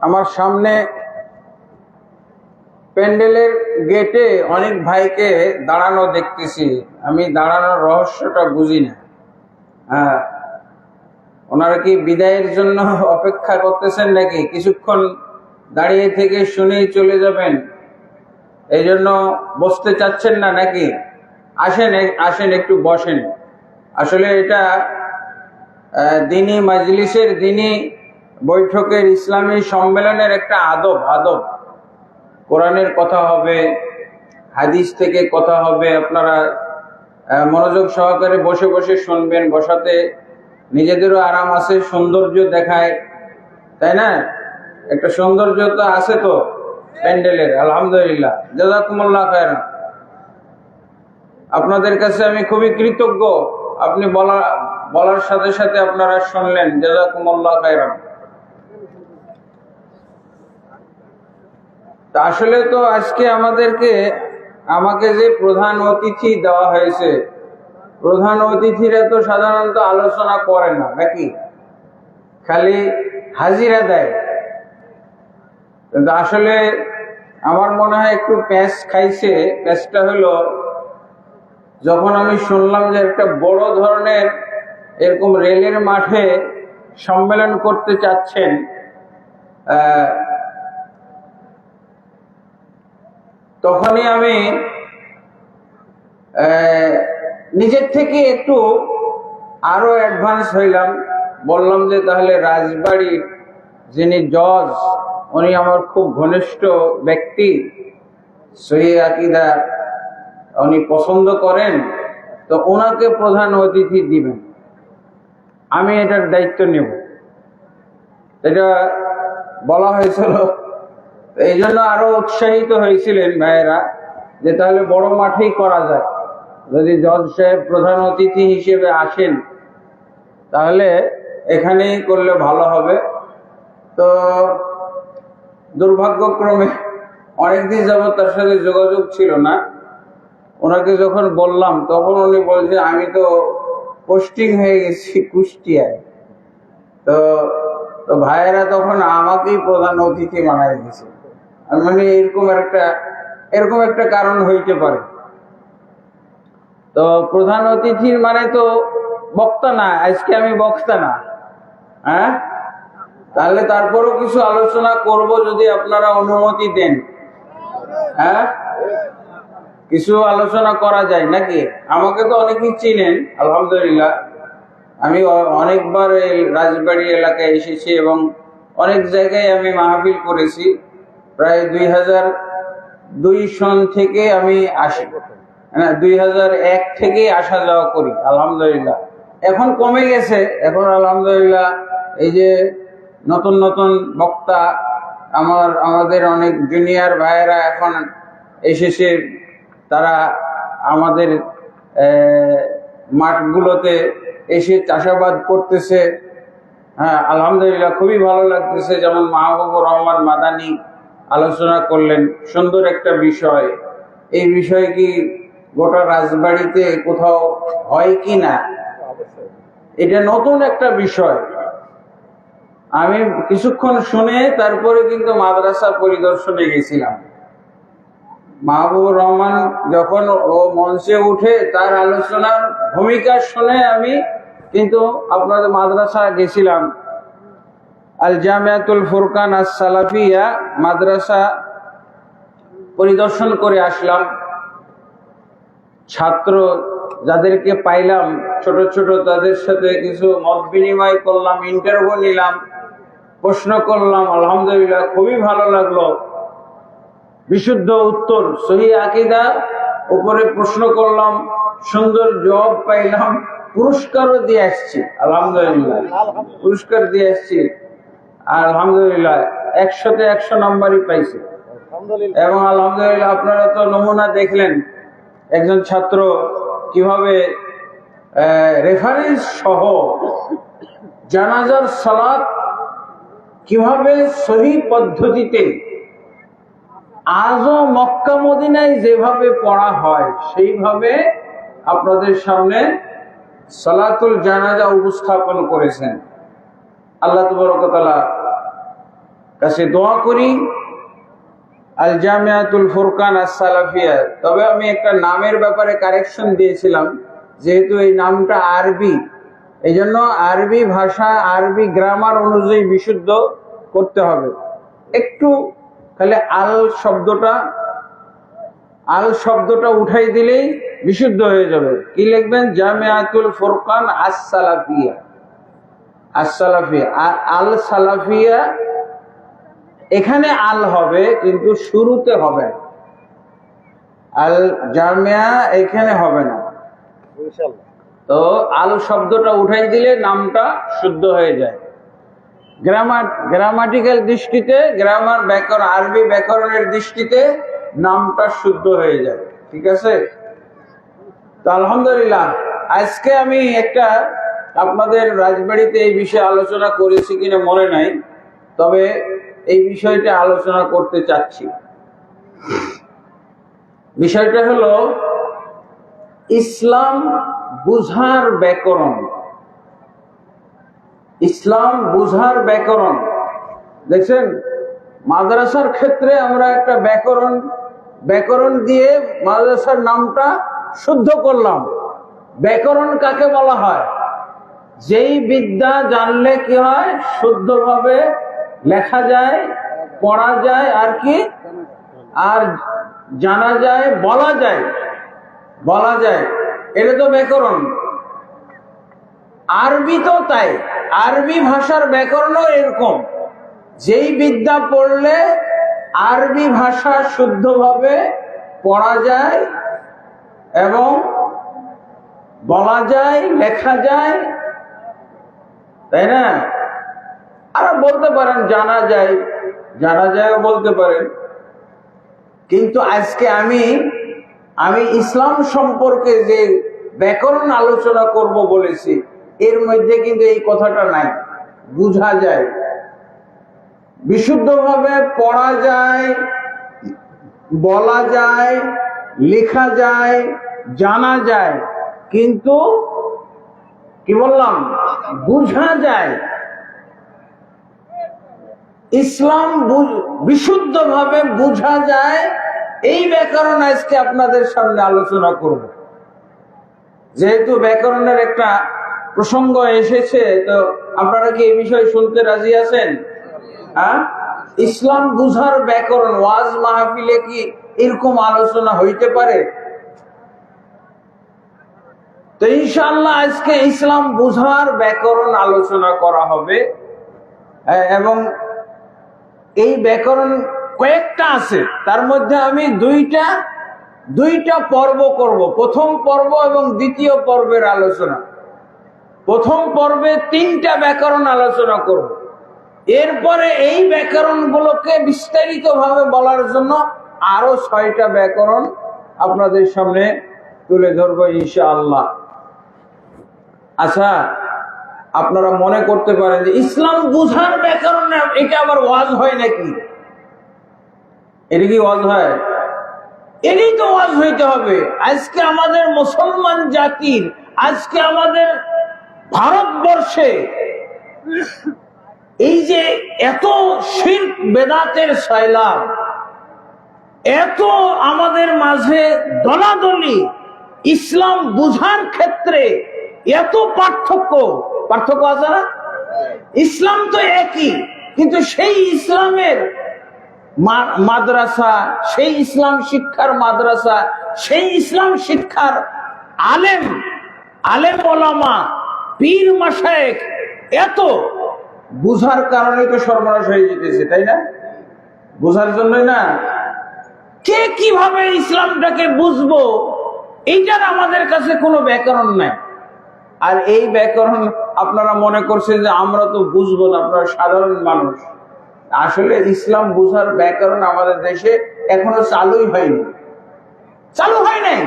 আমার সামনে প্যান্ডেলের গেটে অনেক ভাইকে দাঁড়ানো দেখতেছি। আমি দাঁড়ানোর রহস্যটা বুঝি না। হ্যাঁ, ওনারা কি বিদায়ের জন্য অপেক্ষা করতেছেন নাকি? কিছুক্ষণ দাঁড়িয়ে থেকে শুনেই চলে যাবেন, এই জন্য বসতে চাচ্ছেন না নাকি? আসেন আসেন, একটু বসেন। আসলে এটা দিনী মাজলিসের, দিনী বৈঠকের, ইসলামী সম্মেলনের একটা আদব। কোরআনের কথা হবে, হাদিস থেকে কথা হবে। আপনারা মনোযোগ সহকারে বসে বসে শুনবেন। বসাতে নিজেদেরও আরাম আছে, সৌন্দর্য দেখায়, তাই না? একটা সৌন্দর্য তো আছে তো প্যান্ডেলের, আলহামদুলিল্লাহ। জাযাকুমুল্লাহ খায়রান। আপনাদের কাছে আমি খুবই কৃতজ্ঞ। আপনি বলার সাথে সাথে আপনারা শুনলেন, জাযাকুমুল্লাহ খায়রান। আসলে তো আজকে আমাকে যে প্রধান অতিথি দেওয়া হয়েছে, প্রধান অতিথিরা তো সাধারণত আলোচনা করে না নাকি, খালি হাজিরা দেয়। কিন্তু আসলে আমার মনে হয় একটু প্যাঁচ খাইছে। প্যাঁচটা হলো, যখন আমি শুনলাম যে একটা বড় ধরনের এরকম রেলের মাঠে সম্মেলন করতে চাচ্ছেন, তখনই আমি নিজের থেকে একটু আরো অ্যাডভান্স হইলাম। বললাম যে তাহলে রাজবাড়ির যিনি জজ, উনি আমার খুব ঘনিষ্ঠ ব্যক্তি, সহিহ আকীদা উনি পছন্দ করেন, তো ওনাকে প্রধান অতিথি দিবেন, আমি এটার দায়িত্ব নেব। এটা বলা হয়েছিল। এই জন্য আরো উৎসাহিত হয়েছিলেন ভাইয়েরা যে তাহলে বড় মাঠেই করা যায়। যদি জজ সাহেব প্রধান অতিথি হিসেবে আসেন, তাহলে এখানেই করলে ভালো হবে। তো দুর্ভাগ্যক্রমে অনেকদিন যাবত তার সাথে যোগাযোগ ছিল না। ওনাকে যখন বললাম, তখন উনি বলছে আমি তো পোস্টিং হয়ে গেছি কুষ্টিয়ায়। তো ভাইয়েরা তখন আমাকেই প্রধান অতিথি বানাই দিয়েছে। মানে এরকম একটা কারণ হইতে পারে। তো প্রধান অতিথির মানে তো বক্তা না, আজকে আমি বক্তা না। হ্যাঁ, তাহলে তারপরও কিছু আলোচনা করব যদি আপনারা অনুমতি দেন। হ্যাঁ, কিছু আলোচনা করা যায় নাকি? আমাকে তো অনেকেই চিনেন, আলহামদুলিল্লাহ। আমি অনেকবার এই রাজবাড়ি এলাকায় এসেছি এবং অনেক জায়গায় আমি মাহফিল করেছি। প্রায় 2002 সন থেকে আমি আসি, 2001 থেকেই আসা যাওয়া করি, আলহামদুলিল্লাহ। এখন কমে গেছে, এখন আলহামদুলিল্লাহ এই যে নতুন নতুন বক্তা, আমাদের অনেক জুনিয়র ভাইয়েরা এখন এসেছে। তারা আমাদের মাঠগুলোতে এসে চাষাবাদ করতেছে। হ্যাঁ, আলহামদুলিল্লাহ, খুবই ভালো লাগতেছে। যেমন মাহবুবুর রহমান মাদানী আলোচনা করলেন, সুন্দর একটা বিষয়। এই বিষয় কি গোটা রাজবাড়িতে কোথাও হয় কি না, এটা নতুন একটা বিষয়। আমি কিছুক্ষণ শুনে তারপরে কিন্তু মাদ্রাসা পরিদর্শনে গেছিলাম। মাহবুবুর রহমান যখন ও মঞ্চে উঠে তার আলোচনার ভূমিকা শুনে আমি কিন্তু আপনাদের মাদ্রাসা গেছিলাম। আল জামিয়াতুল ফুরকান আস সালাফিয়া মাদ্রাসা পরিদর্শন করে আসলাম। ছাত্র যাদেরকে পাইলাম ছোট ছোট, তাদের সাথে কিছু মত বিনিময় করলাম, ইন্টারভিউ নিলাম, প্রশ্ন করলাম। আলহামদুলিল্লাহ, খুবই ভালো লাগলো। বিশুদ্ধ উত্তর, সহিহ আকীদা উপরে প্রশ্ন করলাম, সুন্দর জবাব পাইলাম, পুরস্কারও দিয়ে আসছি। আলহামদুলিল্লাহ, পুরস্কার দিয়ে আসছি। আলহামদুলিল্লাহ, 100-তে 100 নম্বরই পাইছি। এবং আলহামদুলিল্লাহ, আপনারা তো নমুনা দেখলেন, একজন ছাত্র কিভাবে রেফারেন্স সহ জানাজার সালাত কিভাবে সহি পদ্ধতিতে আজও মক্কা মদিনায় যেভাবে পড়া হয় সেইভাবে আপনাদের সামনে সালাতুল জানাজা উপস্থাপন করেছেন। আল্লাহ তাবারক ওয়া তাআলা কাছে দোয়া করি আল জামিয়াতুল ফুরকান আস-সালাফিয়া। তবে আমি একটা নামের ব্যাপারে কারেকশন দিয়েছিলাম, যেহেতু এই নামটা আরবি, এই জন্য আরবি ভাষা আরবি গ্রামার অনুযায়ী বিশুদ্ধ করতে হবে। একটু খালি আল শব্দটা উঠাই দিলেই বিশুদ্ধ হয়ে যাবে। কি লিখবেন? জামিয়াতুল ফুরকান আস-সালাফিয়া। আস-সালাফিয়া আর আল সালাফিয়া, এখানে আল হবে কিন্তু শুরুতে হবে না। আল জামিয়া এখানে হবে না, তো আল শব্দটা উঠাই দিলে নামটা শুদ্ধ হয়ে যায়। গ্রামাটিক্যাল দৃষ্টিতে, গ্রামার ব্যাকরণ, আরবি ব্যাকরণের দৃষ্টিতে নামটা শুদ্ধ হয়ে যায়। ঠিক আছে? তো আলহামদুলিল্লাহ, আজকে আমি একটা আপনাদের রাজবাড়িতে এই বিষয়ে আলোচনা করেছি কিনা মনে নাই, তবে এই বিষয়টা আলোচনা করতে চাচ্ছি। বিষয়টা হলো ইসলাম বুঝার ব্যাকরণ। ইসলাম বুঝার ব্যাকরণ। দেখছেন, মাদ্রাসার ক্ষেত্রে আমরা একটা ব্যাকরণ দিয়ে মাদ্রাসার নামটা শুদ্ধ করলাম। ব্যাকরণ কাকে বলা হয়? যেই বিদ্যা জানলে কি হয়, শুদ্ধভাবে লেখা যায়, পড়া যায়, আর কি, আর জানা যায়, বলা যায়, এটা তো ব্যাকরণ। আরবি তো তাই, আরবি ভাষার ব্যাকরণও এরকম। যেই বিদ্যা পড়লে আরবি ভাষা শুদ্ধভাবে পড়া যায় এবং বলা যায়, লেখা যায়, তাই না? আর বলতে পারেন জানা যায় বলতে পারেন। কিন্তু আজকে আমি ইসলাম সম্পর্কে যে ব্যাকরণ আলোচনা করব বলেছি, এর মধ্যে কিন্তু এই কথাটা নাই। বুঝা যায়, বিশুদ্ধভাবে পড়া যায়, বলা যায়, লেখা যায়, জানা যায়, কিন্তু কি বললাম? বুঝা যায়। ইসলাম বিশুদ্ধভাবে বুঝা যায়, এই ব্যাকরণ আজকে আপনাদের সামনে আলোচনা করব। যেহেতু ব্যাকরণের একটা প্রসঙ্গ এসেছে, তো আপনারা কি এই বিষয়ে শুনতে রাজি আছেন? হ্যাঁ, ইসলাম বুঝার ব্যাকরণ। ওয়াজ মাহফিলে কি এরকম আলোচনা হইতে পারে? তো ইনশাআল্লাহ আজকে ইসলাম বুঝার ব্যাকরণ আলোচনা করা হবে। এবং এই ব্যাকরণ কয়েকটা আছে, তার মধ্যে আমি দুইটা পর্ব করব। প্রথম পর্ব এবং দ্বিতীয় পর্বের আলোচনা। প্রথম পর্বে 3টা ব্যাকরণ আলোচনা করব। এরপরে এই ব্যাকরণগুলোকে বিস্তারিতভাবে বলার জন্য আরো 6টা ব্যাকরণ আপনাদের সামনে তুলে ধরবো ইনশাআল্লাহ। আচ্ছা, আপনারা মনে করতে পারেন যে ইসলাম বুঝার ব্যাকরণ, এটা আবার ওয়াজ হয় নাকি? এটা কি ওয়াজ হয়? এটাই তো ওয়াজ হইতে হবে। আজকে আমাদের মুসলমান জাতির, আজকে আমাদের ভারতবর্ষে এই যে এত শিরক বেদাতের সয়লাব, এত আমাদের মাঝে দলাদলি, ইসলাম বুঝার ক্ষেত্রে এত পার্থক্য আছে না? ইসলাম তো একই, কিন্তু সেই ইসলামের মাদ্রাসা, সেই ইসলাম শিক্ষার মাদ্রাসা, সেই ইসলাম শিক্ষার আলেম ওলামা, পীর মাশায়েখ, এত বুঝার কারণে তো সর্বনাশ হয়ে যেতেছে, তাই না? বুঝার জন্যই না। কে কিভাবে ইসলামটাকে বুঝবো, এইটার আমাদের কাছে কোনো ব্যাকরণ নাই। আর এই ব্যাকরণ আপনারা মনে করছেন যে আমরা তো বুঝবো না, আপনারা সাধারণ মানুষ। আসলে ইসলাম বুঝার ব্যাকরণ আমাদের দেশে এখনো চালু হয় নাই।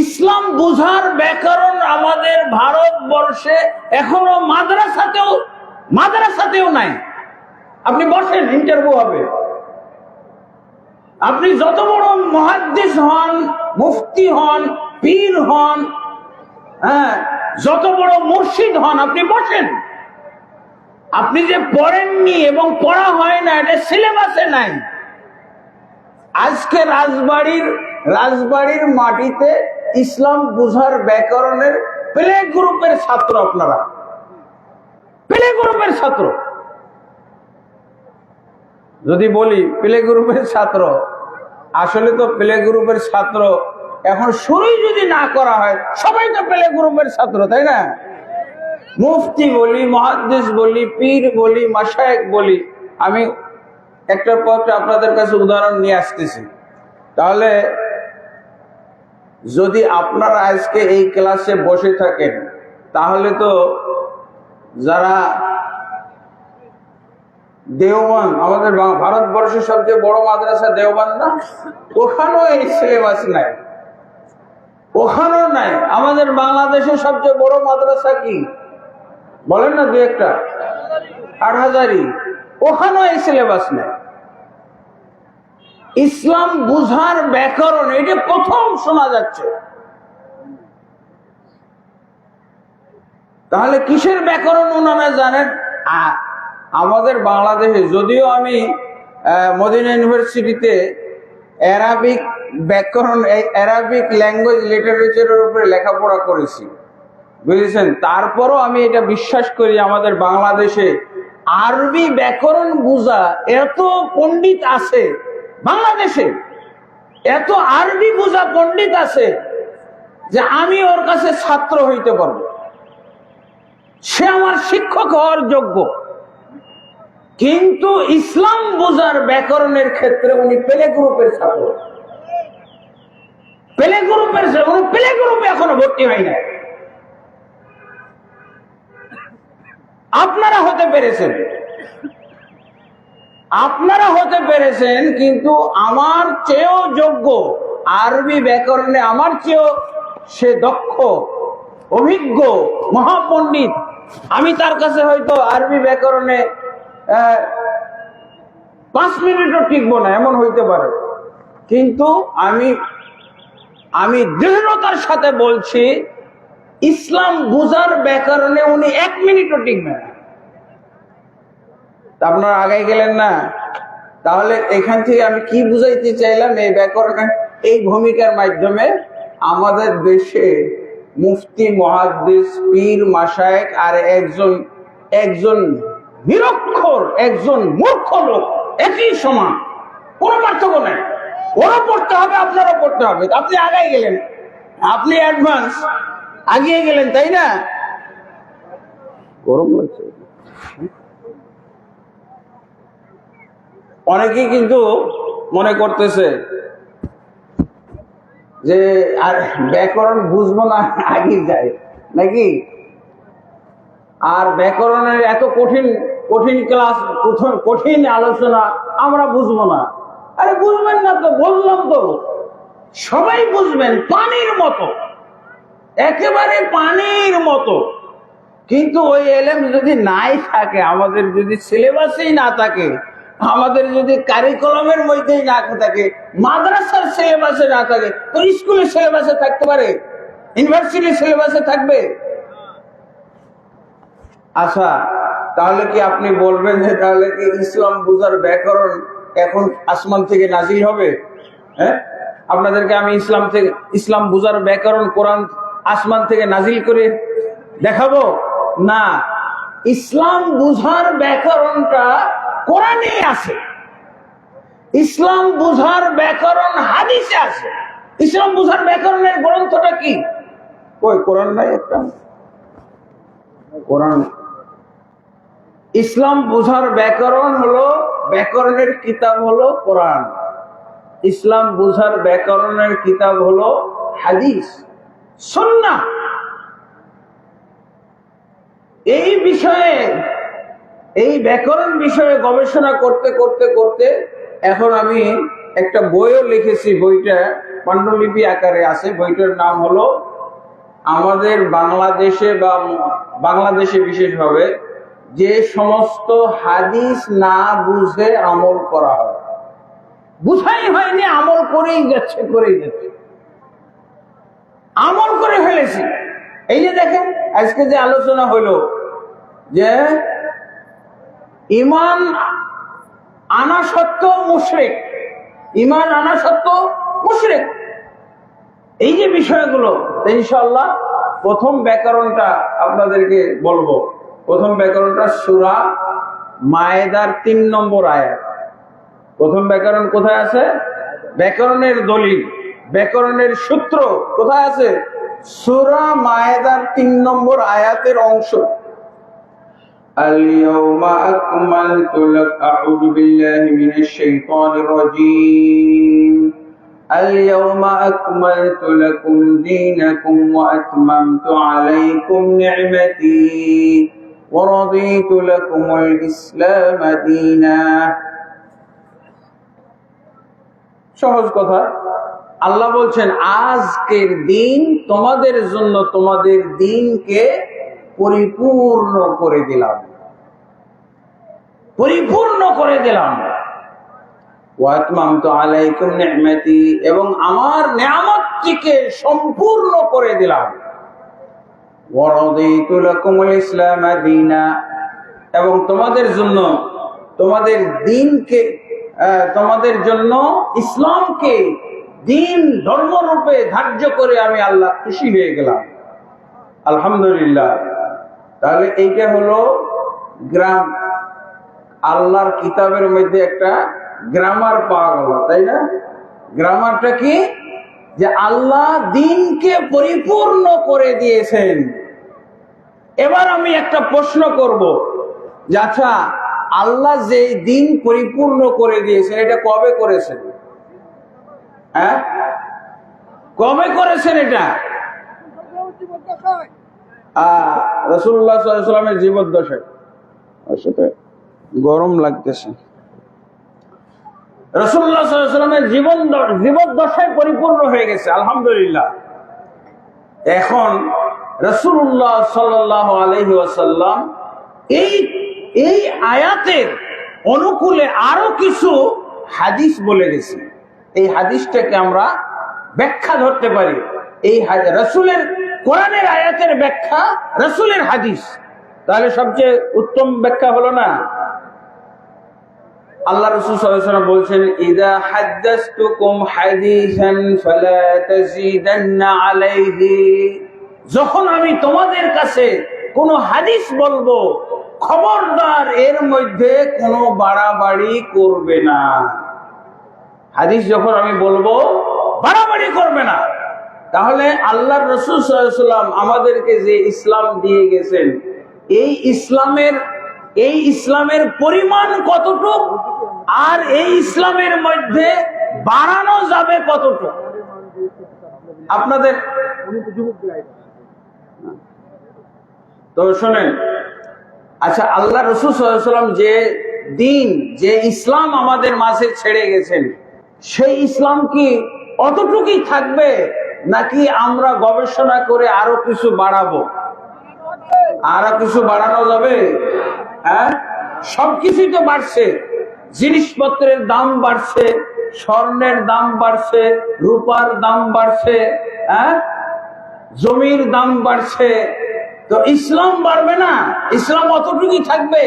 ইসলাম বুঝার ব্যাকরণ আমাদের ভারতবর্ষে এখনো মাদ্রাসাতেও নাই। আপনি বসেন, ইন্টারভিউ হবে। আপনি যত বড় মুহাদ্দিস হন, মুফতি হন, পীর হন, যত বড় মুর্শিদ হন, আপনি বসেন, আপনি যে পড়েননি এবং পড়া হয় না, এটা সিলেবাসে নাই। আজকে রাজবাড়ির মাটিতে ইসলাম বুঝার ব্যাকরণের প্লে গ্রুপের ছাত্র, আপনারা প্লে গ্রুপের ছাত্র। যদি বলি প্লে গ্রুপের ছাত্র, আসলে তো প্লে গ্রুপের ছাত্র এখন শুরুই যদি না করা হয়, সবাই তো প্লে গ্রুপের ছাত্র, তাই না? মুফতি বলি, মুহাদ্দিস বলি, পীর বলি, মাশায়েখ বলি, আমি একটার পর একটা আপনাদের কাছে উদাহরণ নিয়ে আসতেছি। তাহলে যদি আপনারা আজকে এই ক্লাসে বসে থাকেন, তাহলে তো যারা দেওবন্দ, আমাদের ভারতবর্ষের সবচেয়ে বড় মাদ্রাসা দেওবন্দ না, ওখানেও এই সিলেবাস নাই, ওখানেও নাই। আমাদের বাংলাদেশের সবচেয়ে বড় মাদ্রাসা কি বলেন না, দু একটা, হাটহাজারী, ওখানেও এই সিলেবাস নাই। ইসলাম বুঝার ব্যাকরণ, এটা প্রথম শোনা যাচ্ছে। তাহলে কিসের ব্যাকরণ ওনারা জানেন? আমাদের বাংলাদেশে, যদিও আমি মদিনা ইউনিভার্সিটিতে অ্যারাবিক ব্যাকরণ, অ্যারাবিক ল্যাঙ্গুয়েজ লিটারেচারের উপরে লেখাপড়া করেছি, বুঝেছেন, তারপরও আমি এটা বিশ্বাস করি আমাদের বাংলাদেশে আরবি ব্যাকরণ বুঝা এত পণ্ডিত আছে, বাংলাদেশে এত আরবি বুঝা পণ্ডিত আছে যে আমি ওর কাছে ছাত্র হইতে পারবো, সে আমার শিক্ষক হওয়ার যোগ্য। কিন্তু ইসলাম বুঝার ব্যাকরণের ক্ষেত্রে উনি প্লে গ্রুপের ছাত্র, প্লে গ্রুপের, উনি প্লে গ্রুপে এখনো ভর্তি হয় না। আপনারা হতে পেরেছেন, আপনারা হতে পেরেছেন, কিন্তু আমার চেয়েও যোগ্য আরবি ব্যাকরণে, আমার চেয়েও সে দক্ষ, অভিজ্ঞ, মহাপণ্ডিত। আমি তার কাছে হয়তো আরবি ব্যাকরণে 5 মিনিটও টিকবো না, এমন হইতে পারে, কিন্তু আমি দৃঢ়তার সাথে বলছি, ইসলাম বুঝার ব্যাকরণে উনি 1 মিনিটও টিকবেন না। আপনারা আগাই গেলেন না? তাহলে এখান থেকে আমি কি বুঝাইতে চাইলাম, এই ব্যাকরণে, এই ভূমিকার মাধ্যমে আমাদের দেশে মুফতি, মুহাদ্দিস, পীর, মাশায়েখ আর একজন নিরক্ষর, একজন মূর্খ লোক, একই সমান, কোনো পার্থক্য নেই। ওরা পড়তে হবে, আপনারও পড়তে হবে। আপনি আগাই গেলেন, আপনি অ্যাডভান্স আগিয়ে গেলেন, তাই না? গরম লাগছে। অনেকেই কিন্তু মনে করতেছে যে আর ব্যাকরণ বুঝবো না, আগে যায় নাকি, আর ব্যাকরণের এত কঠিন কঠিন ক্লাস, কঠিন আলোচনা আমরা বুঝবো না। আরে বুঝবেন না তো, বললাম তো, সবাই বুঝবেন, পানির মতো, একেবারে পানির মতো। কিন্তু ওই এলেম যদি নাই থাকে, আমাদের যদি সিলেবাসেই না থাকে, আমাদের যদি কারিকুলামের মধ্যেই না থাকে, মাদ্রাসার সিলেবাসে না থাকে, তো স্কুলের সিলেবাসে থাকতে পারে, ইউনিভার্সিটির সিলেবাসে থাকবে। আচ্ছা, তাহলে কি আপনি বলবেন যে তাহলে কি ইসলাম বুঝার ব্যাকরণ এখন আসমান থেকে নাজিল হবে? হ্যাঁ, আপনাদেরকে আমি ইসলাম বুঝার ব্যাকরণ কোরআন আসমান থেকে নাজিল করে দেখাবো না। ইসলাম বুঝার ব্যাকরণটা কোরআনে আছে, ইসলাম বুঝার ব্যাকরণ হাদিসে আছে। ইসলাম বুঝার ব্যাকরণের গ্রন্থটা কি? কই কোরআন নাই একটা? কোরআন। ইসলাম বুঝার ব্যাকরণ হলো, ব্যাকরণের কিতাব হলো কোরআন, ইসলাম বুঝার ব্যাকরণের কিতাব হলো হাদিস, সুন্নাহ। এই বিষয়ে, এই ব্যাকরণ বিষয়ে গবেষণা করতে করতে করতে এখন আমি একটা বইও লিখেছি, বইটা পাণ্ডুলিপি আকারে আছে। বইটার নাম হলো আমাদের বাংলাদেশে, বা বাংলাদেশে বিশেষভাবে যে সমস্ত হাদিস না বুঝে আমল করা হয়, বুঝাই হয়নি, আমল করেই যাচ্ছে, আমল করে ফেলেছি। এই যে দেখেন, আজকে যে আলোচনা হলো যে ইমান আনা সত্ত্বেও মুশরিক, ইমান আনা সত্ত্বেও মুশরিক। এই যে বিষয়গুলো, ইনশাআল্লাহ প্রথম ব্যাকরণটা আপনাদেরকে বলবো। প্রথম ব্যাকরণটা সূরা মায়েদার 3 নম্বর আয়াত। প্রথম ব্যাকরণ কোথায় আছে? ব্যাকরণের দলিল, ব্যাকরণের সূত্র কোথায় আছে? সূরা মায়েদার 3 নম্বর আয়াতের অংশ। আল-ইয়াওমা আকমালতু লাকুম, আউযু বিল্লাহি মিনাশ শাইতানির রাজীম। আল-ইয়াওমা আকমালতু লাকুম দীনাকুম ওয়া আতমামতু আলাইকুম নি'মাতি ওয়া রাদিতু লাকুমুল ইসলাম দীনা। সহজ কথা, আল্লাহ বলছেন আজকের দিন তোমাদের জন্য তোমাদের দিনকে পরিপূর্ণ করে দিলাম, পরিপূর্ণ করে দিলাম। ওয়া আতমামতু আলাইকুম নি'মাতি, এবং আমার নিয়ামতটিকে সম্পূর্ণ করে দিলাম। ওয়া রাদিতু লাকুমুল ইসলাম দীনা, এবং তোমাদের জন্য তোমাদের দিনকে, তোমাদের জন্য ইসলামকে দিন ধর্মরূপে ধার্য করে আমি আল্লাহ খুশি হয়ে গেলাম। আলহামদুলিল্লাহ। তাহলে এইটা হলো গ্রাম, আল্লাহর কিতাবের মধ্যে একটা গ্রামার পাওয়া গেল, তাই না? গ্রামারটা কি? যে আল্লাহ দিনকে পরিপূর্ণ করে দিয়েছেন। এবার আমি একটা প্রশ্ন করব যে আচ্ছা, আল্লাহ যে দিন পরিপূর্ণ করে দিয়েছেন এটা কবে করেছেন? হ্যাঁ, কবে করেছেন এটা? রাসূলুল্লাহ সাল্লাল্লাহু আলাইহি ওয়াসাল্লামের জীবদ্দশায়। সাথে গরম লাগতেছে। রাসূলুল্লাহ সাল্লাল্লাহু আলাইহি ওয়াসাল্লামের জীবদ্দশায় পরিপূর্ণ হয়ে গেছে, আলহামদুলিল্লাহ। এখন রাসূলুল্লাহ সাল্লাল্লাহু আলাইহি ওয়াসাল্লাম এই আয়াতের অনুকূলে আরো কিছু হাদিস বলে গেছে। এই হাদিসটাকে আমরা ব্যাখ্যা ধরতে পারি। এই রাসূলের কোরআনের আয়াতের ব্যাখ্যা রাসূলের হাদিস, তাহলে সবচেয়ে উত্তম ব্যাখ্যা হলো না? আল্লাহ রাসূল সাল্লাল্লাহু আলাইহি ওয়াসাল্লাম বলছেন, ইযা হাদাসতুকুম হাদিসান ফালা তাজিদান্না আলাইহি, যখন আমি তোমাদের কাছে কোন হাদিস বলবো, খবরদার এর মধ্যে কোনো বাড়াবাড়ি করবে না। হাদিস যখন আমি বলবো, বাড়াবাড়ি করবে না। তাহলে আল্লাহর রাসূল সাল্লাল্লাহু আলাইহি ওয়াসাল্লাম আমাদেরকে যে ইসলাম দিয়ে গেছেন, এই ইসলামের পরিমাণ কতটুক, আর এই ইসলামের মধ্যে বাড়ানো যাবে কতটুক? আপনাদের তো শোনেন। আচ্ছা, আল্লাহ রাসূল সাল্লাল্লাহু আলাইহি ওয়াসাল্লাম যে দিন, যে ইসলাম আমাদের মাঝে ছেড়ে গেছেন, সেই ইসলাম কি অতটুকুই থাকবে, নাকি আমরা গবেষণা করে আরো কিছু বাড়াবো? আরো কিছু বাড়ানো যাবে? হ্যাঁ, সবকিছুই তো বাড়ছে। জিনিসপত্রের দাম বাড়ছে, স্বর্ণের দাম বাড়ছে, রূপার দাম বাড়ছে, হ্যাঁ, জমির দাম বাড়ছে। তো ইসলাম বাড়বে না? ইসলাম অতটুকুই থাকবে?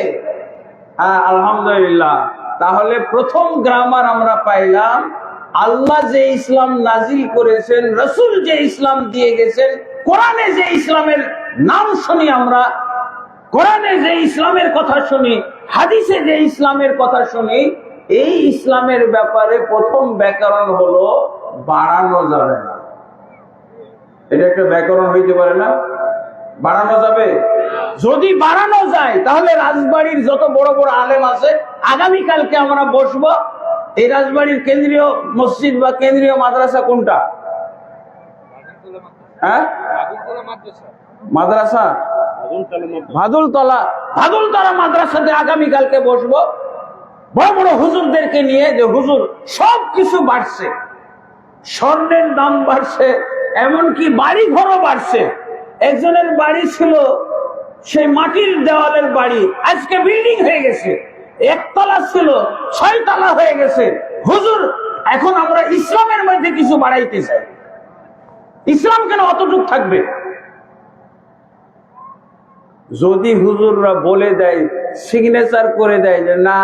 হ্যাঁ, আলহামদুলিল্লাহ। তাহলে প্রথম গ্রামার আমরা পাইলাম, আল্লাহ যে ইসলাম নাজিল করেছেন, রাসূল যে ইসলাম দিয়ে গেছেন, কোরআনে যে ইসলামের নাম শুনি আমরা, কোরআনে যে ইসলামের কথা শুনি, হাদিসে যে ইসলামের কথা শুনি, এই ইসলামের ব্যাপারে প্রথম ব্যাকরণ হলো বাড়ানো যাবে না। এটা একটা ব্যাকরণ হইতে পারে না? বাড়ানো যাবে? যদি বাড়ানো যায় তাহলে রাজবাড়ির যত বড় বড় আলেম আছে, আগামীকালকে আমরা বসবো। এই রাজবাড়ির কেন্দ্রীয় মসজিদ বা কেন্দ্রীয় মাদ্রাসা কোনটা? হ্যাঁ, মাদ্রাসা ভাদুলতলা মাদ্রাসাতে আগামীকালকে বসবো বড় বড় হুজুরদেরকে নিয়ে, যে হুজুর সবকিছু বাড়ছে, স্বর্ণের দাম বাড়ছে, এমনকি বাড়ি ঘরও বাড়ছে। একজনের বাড়ি ছিল সেই মাটির দেওয়ালের বাড়ি, আজকে বিল্ডিং হয়ে গেছে। একতলা ছিল 6 তলা হয়ে গেছে। হুজুর, এখন আমরা ইসলামের মধ্যে কিছু বাড়াইতে চাই। ইসলাম কেন অতটুক থাকবে? যদি হুজুররা বলে দেয় সিগনেচার করে দেয় যে না,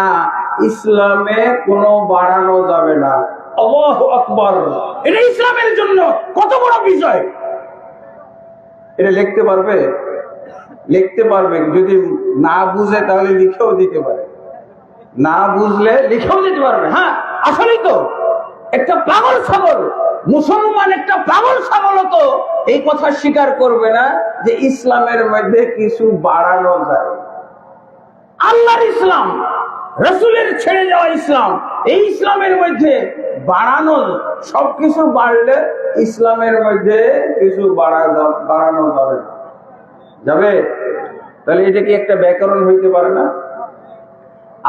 ইসলামে কোনো বাড়ানো যাবে না। আল্লাহু আকবার! এটা ইসলামের জন্য কত বড় বিজয়! এটা লিখতে পারবে? লিখতে পারবে। যদি না বুঝে তাহলে লিখেও দিতে পারে, না বুঝলে লিখেও দিতে পারবে। হ্যাঁ, আসলেই তো একটা পাগল ছাগল মুসলমান, একটা পাগল ছাগল তো এই কথা স্বীকার করবে না যে ইসলামের মধ্যে কিছু বাড়ানো যায়। আল্লাহর ইসলাম, রাসূলের ছেড়ে যাওয়া ইসলাম, এই ইসলামের মধ্যে বাড়ানো, সবকিছু বাড়লে ইসলামের মধ্যে কিছু বাড়ানো যাবে না। যাবে? তাহলে এটা কি একটা ব্যাকরণ হইতে পারে না?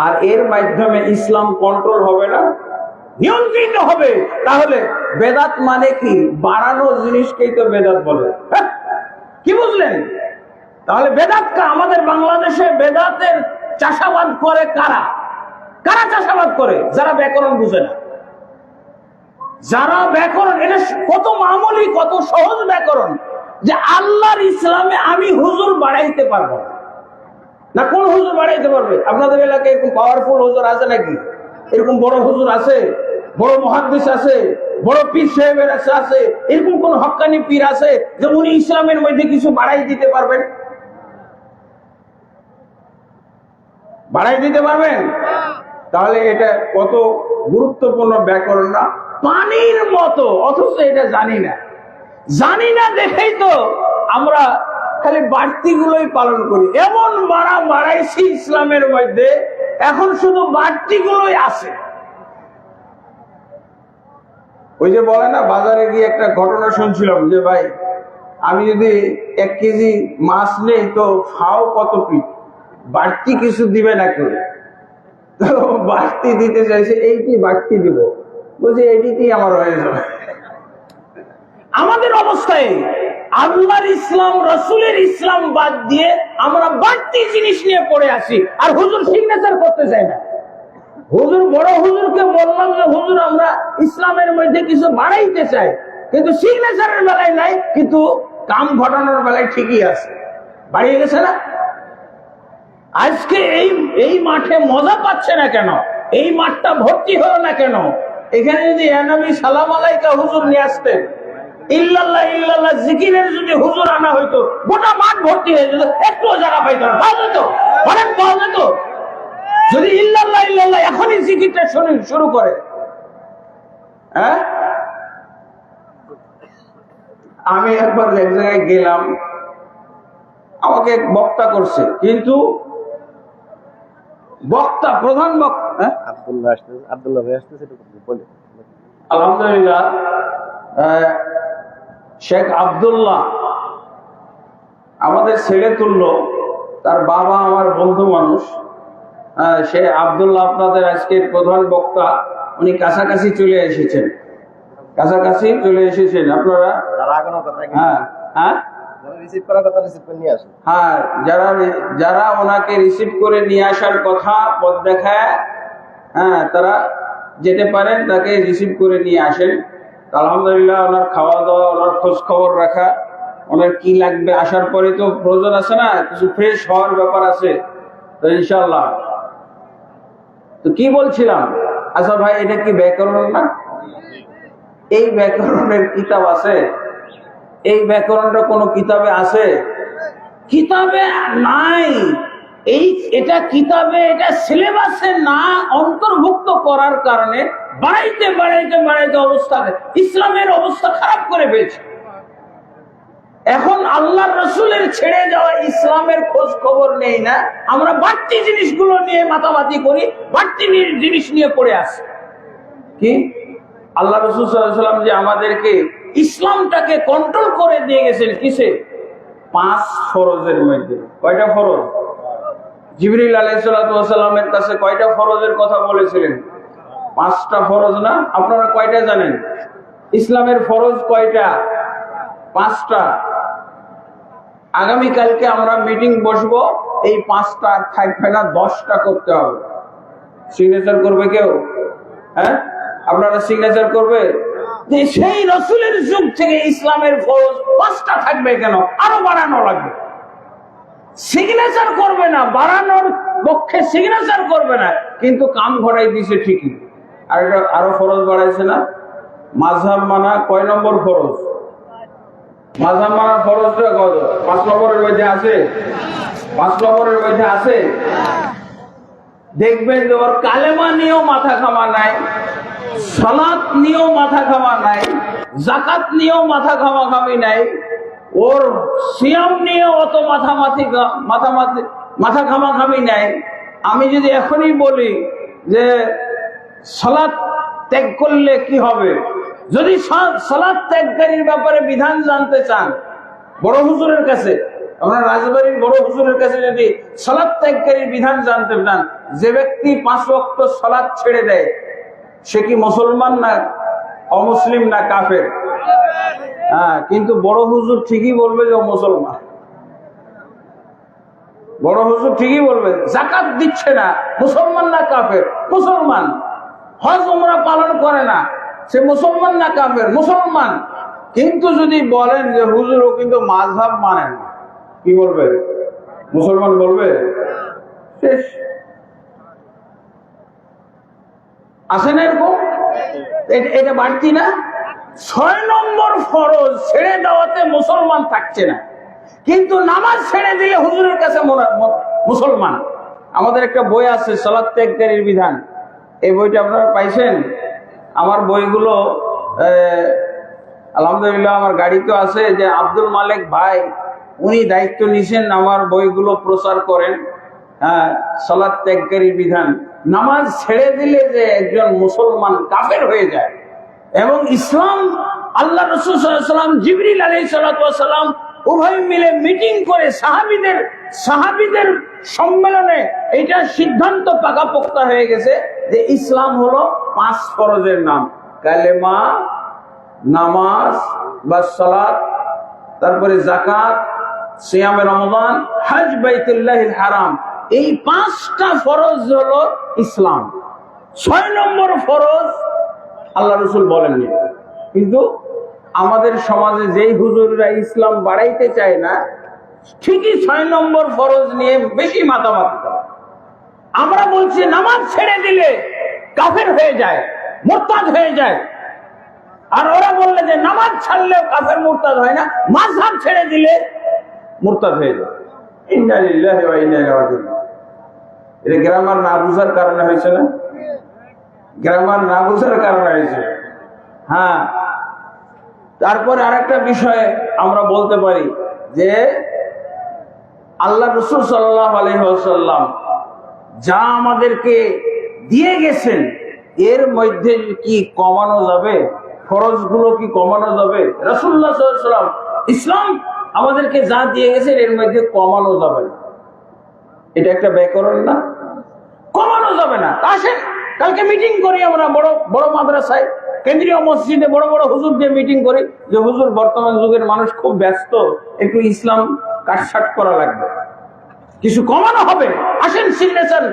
আর এর মাধ্যমে ইসলাম কন্ট্রোল হবে না, নিয়ন্ত্রিত হবে। তাহলে বেদাত মানে কি? বাড়ানো জিনিসকেই তো বেদাত বলে। কি বুঝলেন? তাহলে বেদাতটা আমাদের বাংলাদেশে বেদাতের চাষাবাদ করে কারা? কারা চাষাবাদ করে? যারা ব্যাকরণ বুঝে না। যারা ব্যাকরণ, এটা কত মামুলি, কত সহজ ব্যাকরণ যে আল্লাহর ইসলামে আমি হুজুর বাড়াইতে পারবো না। কোন হুজুর বাড়াইতে পারবে? আপনাদের এলাকায় এরকম পাওয়ারফুল হুজুর আছে নাকি? এরকম বড় হুজুর আছে, বড় মুহাদ্দিস আছে, বড় পীর সাহেবের আছে? এরকম কোন হক্কানি পীর আছে যে উনি ইসলামের মধ্যে কিছু বাড়াই দিতে পারবেন? বাড়াই দিতে পারবেন? তাহলে এটা কত গুরুত্বপূর্ণ ব্যাকরণ না? পানির মতো, অথচ এটা জানি না। জানি না দেখেই তো আমরা খালি বাড়তি গুলোই পালন করি। এমন বাড়াইছি ইসলামের মধ্যে, এখন শুধু বাড়তি গুলোই আছে। ওই যে বলে না, বাজারে গিয়ে একটা ঘটনা শুনছিলাম যে ভাই, আমি যদি 1 কেজি মাছ নেই তো খাও কত পিস, বাড়তি কিছু দিবে না কেউ। তো বাড়তি দিতে চাইছে, এইটি বাড়তি দিব, বলছে এইটিতেই আমার হয়ে যাবে। আমাদের অবস্থায় আল্লাহর ইসলাম, রাসূলের ইসলাম বাদ দিয়ে আমরা বাড়তি জিনিস নিয়ে পড়ে আসি। আর হুজুর সিগনেচার করতে চায় না। হুজুর, বড় হুজুরকে বললাম যে হুজুর আমরা ইসলামের মধ্যে কিছু বাড়াইতে চাই, কিন্তু সিগনেচারের বেলায় নাই, কিন্তু কাম ঘটানোর বেলায় ঠিকই আছে। বাড়িয়ে গেছে না? আজকে এই মাঠে মজা পাচ্ছে না কেন? এই মাঠটা ভর্তি হলো না কেন? এখানে যদি নবী সালাম আলাইকা হুজুর নিয়ে আসতেন, ইল্লাল্লাহ ইল্লাল্লাহ জিকিরের যদি হুজুর আনা হইতো, গোটা মাঠ ভর্তি হয়ে যেত, একটু জায়গা পাইতো না। পাওয়া যেত, অনেক পাওয়া যেত। যদি ইল্লাল্লাহ ইল্লাল্লাহ এখনই জিকিরটা শুরু করে। হ্যাঁ, আমি একবার এক জায়গায় গেলাম, আমাকে বক্তা করছে, কিন্তু বক্তা, প্রধান বক্তা আলহামদুলিল্লাহ শেখ আব্দুল্লাহ, আমাদের ছেলে তুল্য, তার বাবা আমার বন্ধু মানুষ। সে আব্দুল্লাহ আপনাদের আজকের প্রধান বক্তা, উনি কাছাকাছি চলে এসেছেন, কাছাকাছি চলে এসেছেন আপনারা। হ্যাঁ হ্যাঁ হ্যাঁ, যারা ওনাকে রিসিভ করে নিয়ে আসার কথা, পথ দেখায়, হ্যাঁ, তারা যেতে পারেন, তাকে রিসিভ করে নিয়ে আসেন। আলহামদুলিল্লাহ, ওনার খাওয়া দাওয়া, ওনার খোঁজ খবর রাখা, ওনার কি লাগবে, আসার পরে তো প্রয়োজন আছে না, কিছু ফ্রেশ হওয়ার ব্যাপার আছে, তো ইনশাল্লাহ। তো কি বলছিলাম? আচ্ছা ভাই, এটা কি ব্যাকরণ না? এই ব্যাকরণের কিতাব আছে? এই ব্যাকরণটা কোনো কিতাবে আছে? কিতাবে নাই। এটা কিতাবে, এটা সিলেবাসে না অন্তর্ভুক্ত করার কারণে বাড়াইতে বাড়াইতে বাড়াইতে অবস্থা, ইসলামের অবস্থা খারাপ করে ফেলছে। এখন আল্লাহর রাসূলের ছেড়ে যাওয়া ইসলামের খোঁজ খবর নেই না, আমরা বাড়তি জিনিসগুলো নিয়ে মাতামাতি করি, বাড়তি জিনিস নিয়ে পড়ে আসি। কি আল্লাহ রাসূল সাল্লাল্লাহু আলাইহি ওয়াসাল্লাম যে আমাদেরকে ইসলামটাকে কন্ট্রোল করে দিয়ে গেছেন কিসে? 5 ফরজের মধ্যে। কয়টা ফরজ? জিবরিল আলাইহিস সালাতু ওয়াস সালামের কাছে কয়টা ফরজের কথা বলেছিলেন? 5টা ফরজ না? আপনারা কয়টা জানেন? ইসলামের ফরজ কয়টা? 5টা। আগামী কালকে আমরা মিটিং বসবো, এই 5টা আর থাকবে না, 10টা করতে হবে। সিগনেচার করবে কেউ? হ্যাঁ, আপনারা সিগনেচার করবে যে সেই রাসূলের যুগ থেকে ইসলামের ফরজ 5টা থাকবে কেন? আরো বাড়ানো লাগবে। সিগনেচার করবে না, বাড়ানোর পক্ষে সিগনেচার করবে না, কিন্তু কাম ঘটাই দিছে ঠিকই। আর এটা আরো ফরজ বাড়াইছে না, মাযহাব মানা কয় নম্বর ফরজ? মাযহাব মানার ফরজটা কত? 5 নম্বরের মধ্যে আছে, 5 নম্বরের মধ্যে আছে। দেখবেন যে ওর কালেমা নিয়েও মাথা খামা নাই, সালাত নিয়েও মাথা খামা নাই, যাকাত নিয়েও মাথা খামাখামি নাই, ওর সিয়াম নিয়ে অত মাথা খামাখামি নাই। আমি যদি এখনই বলি যে সালাত ত্যাগ করলে কি হবে, যদি সালাত ত্যাগকারীর ব্যাপারে বিধান জানতে চান বড় হুজুরের কাছে, আমরা রাজবাড়ির বড় হুজুরের কাছে যদি সালাত ত্যাগকারীর বিধান জানতে চান, যে ব্যক্তি 5 ওয়াক্ত সালাত ছেড়ে দেয় সে কি মুসলমান না অমুসলিম না কাফের? হ্যাঁ, কিন্তু বড় হুজুর ঠিকই বলবে যে ও মুসলমান। বড় হুজুর ঠিকই বলবে যাকাত দিচ্ছে না, মুসলমান না কাফের? মুসলমান। হজ উমরা পালন করে না, সে মুসলমান না কাফের? মুসলমান। কিন্তু যদি বলেন যে হুজুর ও কিন্তু মাযহাব মানে না, কি বলবে? মুসলমান বলবে? শেষ। আসে না এরকম? এটা বাড়তি না? 6 নম্বর ফরজ ছেড়ে দেওয়াতে মুসলমান থাকছে না, কিন্তু নামাজ ছেড়ে দিলে হুজুরের কাছে মুসলমান। আমাদের একটা বই আছে সালাত ত্যাগকারীর বিধান, এই বইটা আপনারা পাইছেন? আমার বইগুলো আলহামদুলিল্লাহ আমার গাড়িতে আছে, যে আব্দুল মালিক ভাই উনি দায়িত্ব নিছেন আমার বইগুলো প্রচার করেন। হ্যাঁ, সালাত ত্যাগকারীর বিধান, নামাজ ছেড়ে দিলে যে একজন মুসলমান কাফের হয়ে যায়। এবং ইসলাম, আল্লাহ রাসূল সাল্লাল্লাহু আলাইহি ওয়াসাল্লাম, জিবরিল আলাইহিস সালাম উভয় মিলে মিটিং করে সাহাবীদের সম্মেলনে এটা সিদ্ধান্ত পাকাপোক্ত হয়ে গেছে যে ইসলাম হলো 5 ফরজের নাম, কালেমা, নামাজ বা সালাত, তারপরে যাকাত, সিয়ামে রমজান, হজ বাইতুল্লাহিল হারাম। এই 5টা ফরজ হলো ইসলাম। 6 নম্বর ফরজ আল্লাহ রাসূল বলেননি। কিন্তু আমাদের সমাজে যেই হুজুররা ইসলাম বাড়াইতে চায় না, ঠিকই 6 নম্বর ফরজ নিয়ে বেশি মাতামাতি করে। আমরা বলছি নামাজ ছেড়ে দিলে কাফের হয়ে যায়, মুরতাদ হয়ে যায়, আর ওরা বললে যে নামাজ ছাড়লেও কাফের মুরতাদ হয় না, মাযহাব ছেড়ে দিলে মুরতাদ হয়ে যায়। ইন্না লিল্লাহি ওয়া ইন্না ইলাইহি রাজিউন। এটা গ্রামার না বুঝার কারণে হয়েছে না? গ্রামার না বুঝার কারণে হয়েছে। হ্যাঁ, তারপরে আরেকটা বিষয় আমরা বলতে পারি যে আল্লাহ রাসূল সাল্লাল্লাহু আলাইহি ওয়াসাল্লাম যা আমাদেরকে দিয়ে গেছেন এর মধ্যে কি কমানো যাবে? ফরজগুলো কি কমানো যাবে? রাসূলুল্লাহ সাল্লাল্লাহু আলাইহি ওয়াসাল্লাম ইসলাম আমাদেরকে যা দিয়ে গেছেন এর মধ্যে কমানো যাবে না। এটা একটা ব্যাকরণ না? কমানো যাবে না। আসেন কালকে মিটিং করি আমরা বড় বড় মাদ্রাসায়, কেন্দ্রীয় মসজিদে বড় বড় হুজুর দিয়ে মিটিং করি যে হুজুর বর্তমান যুগের মানুষ খুব ব্যস্ত, একটু ইসলাম কাটছাট করা লাগবে, কিছু কমানো হবে। আসেন সিগনেচার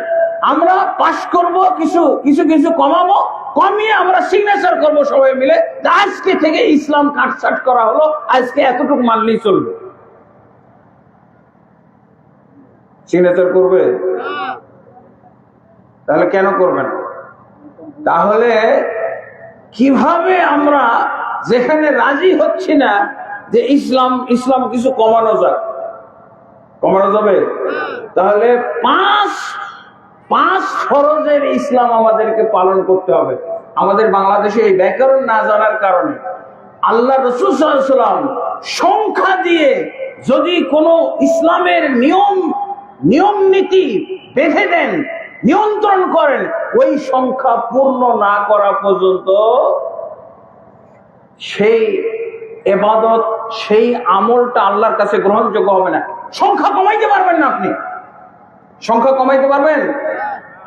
আমরা পাস করব, কিছু কমাবো, কমিয়ে আমরা সিগনেচার করব সবাই মিলে, আজকে থেকে ইসলাম কাটছাট করা হলো, আজকে এতটুকু মানলেই চলবে। সিগনেচার করবে? তাহলে কেন করবেন? তাহলে কিভাবে আমরা যেখানে রাজি হচ্ছি না যে ইসলাম কিছু কমানো যাবে, তাহলে 5 ফরজের ইসলাম আমাদেরকে পালন করতে হবে। আমাদের বাংলাদেশে এই ব্যাকরণ না জানার কারণে আল্লাহ রাসূল সাল্লাল্লাহু আলাইহি ওয়াসাল্লাম সংখ্যা দিয়ে যদি কোনো ইসলামের নিয়ম নীতি বেঁধে দেন, নিয়ন্ত্রণ করেন, ওই সংখ্যা পূর্ণ না করা পর্যন্ত সেই ইবাদত, সেই আমলটা আল্লাহর কাছে গ্রহণযোগ্য হবে না। সংখ্যা কমাইতে পারবেন না আপনি? সংখ্যা কমাইতে পারবেন?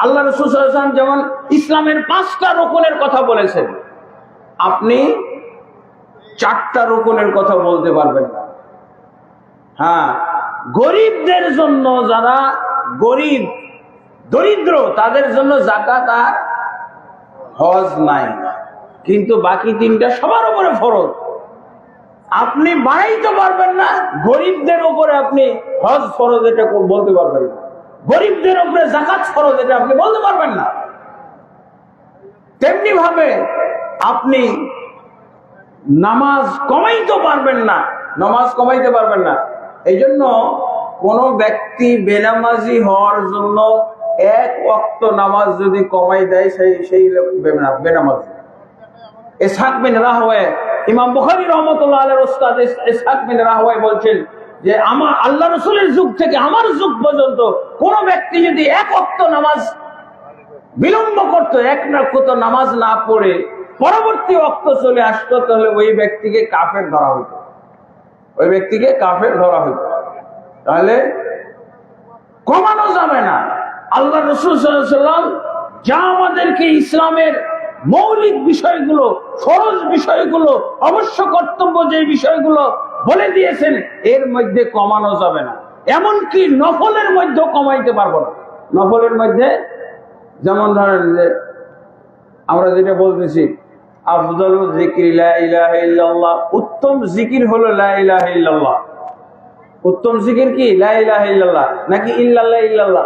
আল্লাহ রাসূল সাল্লাল্লাহু আলাইহি ওয়াসাল্লাম যেমন ইসলামের 5টা রুকনের কথা বলেছেন, আপনি 4টা রুকনের কথা বলতে পারবেন না। হ্যাঁ, গরিবদের জন্য, যারা গরিব দরিদ্র তাদের জন্য যাকাত আর হজ নাই, কিন্তু বাকি 3টা সবার উপরে ফরজ। আপনি বাড়াইতে পারবেন না, গরিবদের উপরে আপনি হজ ফরজ এটা বলতে পারবেন না, গরিবদের উপরে যাকাত ফরজ এটা আপনি বলতে পারবেন না। তেমনি ভাবে আপনি নামাজ কমাইতে পারবেন না, নামাজ কমাইতে পারবেন না। এই জন্য কোন ব্যক্তি বেনামাজি হওয়ার জন্য এক ওয়াক্ত নামাজ যদি কমাই দেয় সেই বেনামাজি। ইসহাক বিন রাহওয়ে, ইমাম বুখারী রাহমাতুল্লাহ আলাইহির উস্তাদ ইসহাক বিন রাহওয়ে বলছেন যে আমার আল্লাহ রাসূলের যুগ থেকে আমার যুগ পর্যন্ত কোন ব্যক্তি যদি এক ওয়াক্ত নামাজ বিলম্ব করতো, এক ওয়াক্ত নামাজ না পড়ে পরবর্তী ওয়াক্ত চলে আসতো, তাহলে ওই ব্যক্তিকে কাফের ধরা হইতো, ওই ব্যক্তিকে কাফের ধরা হইতো। তাহলে কমানো যাবে না। আল্লাহ রাসূল সাল্লাল্লাহু আলাইহি ওয়াসাল্লাম যা আমাদেরকে ইসলামের মৌলিক বিষয়গুলো, ফরজ বিষয়গুলো, অবশ্য কর্তব্য যে বিষয়গুলো বলে দিয়েছেন, এর মধ্যে কমানো যাবে না। এমনকি নফলের মধ্যেও কমাইতে পারবো না। নফলের মধ্যে যেমন ধরেন যে আমরা যেটা বলতেছি আফদালুল যিকরি লা ইলাহা ইল্লাল্লাহ, উত্তম জিকির হলো লা ইলাহা ইল্লাল্লাহ। উত্তম জিকির কি লা ইলাহা ইল্লাল্লাহ নাকি ইল্লাল্লাহ ইল্লাল্লাহ?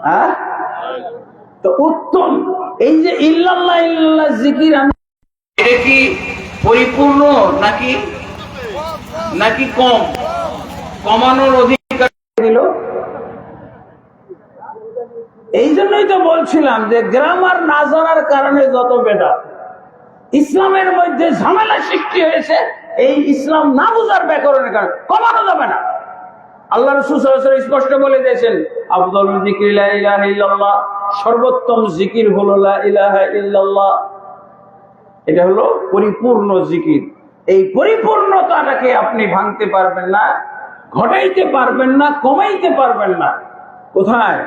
হ্যাঁ, তো উত্তম এই যে ইল্লাল্লাহ ইল্লাল্লাহ জিকির, এটা কি পরিপূর্ণ নাকি নাকি কম? কমানোর অধিকার দিল। এই জন্যই তো বলছিলাম যে গ্রামার না জানার কারণে যত বেদাত, ইসলামের মধ্যে ঝামেলা সৃষ্টি হয়েছে এই ইসলাম না বুঝার ব্যাকরণের কারণে। কমানো যাবে না। আল্লাহ রাসূল সাল্লাল্লাহু আলাইহি ওয়াসাল্লাম স্পষ্ট বলে দিয়েছেন আফদালুল যিকরি লা ইলাহা ইল্লাল্লাহ, সর্বোত্তম জিকির হলো লা ইলাহা ইল্লাল্লাহ। এটা হলো পরিপূর্ণ জিকির। এই পরিপূর্ণতাটাকে আপনি ভাঙতে পারবেন না, ঘটাইতে পারবেন না, কমাইতে পারবেন না। কোথায়?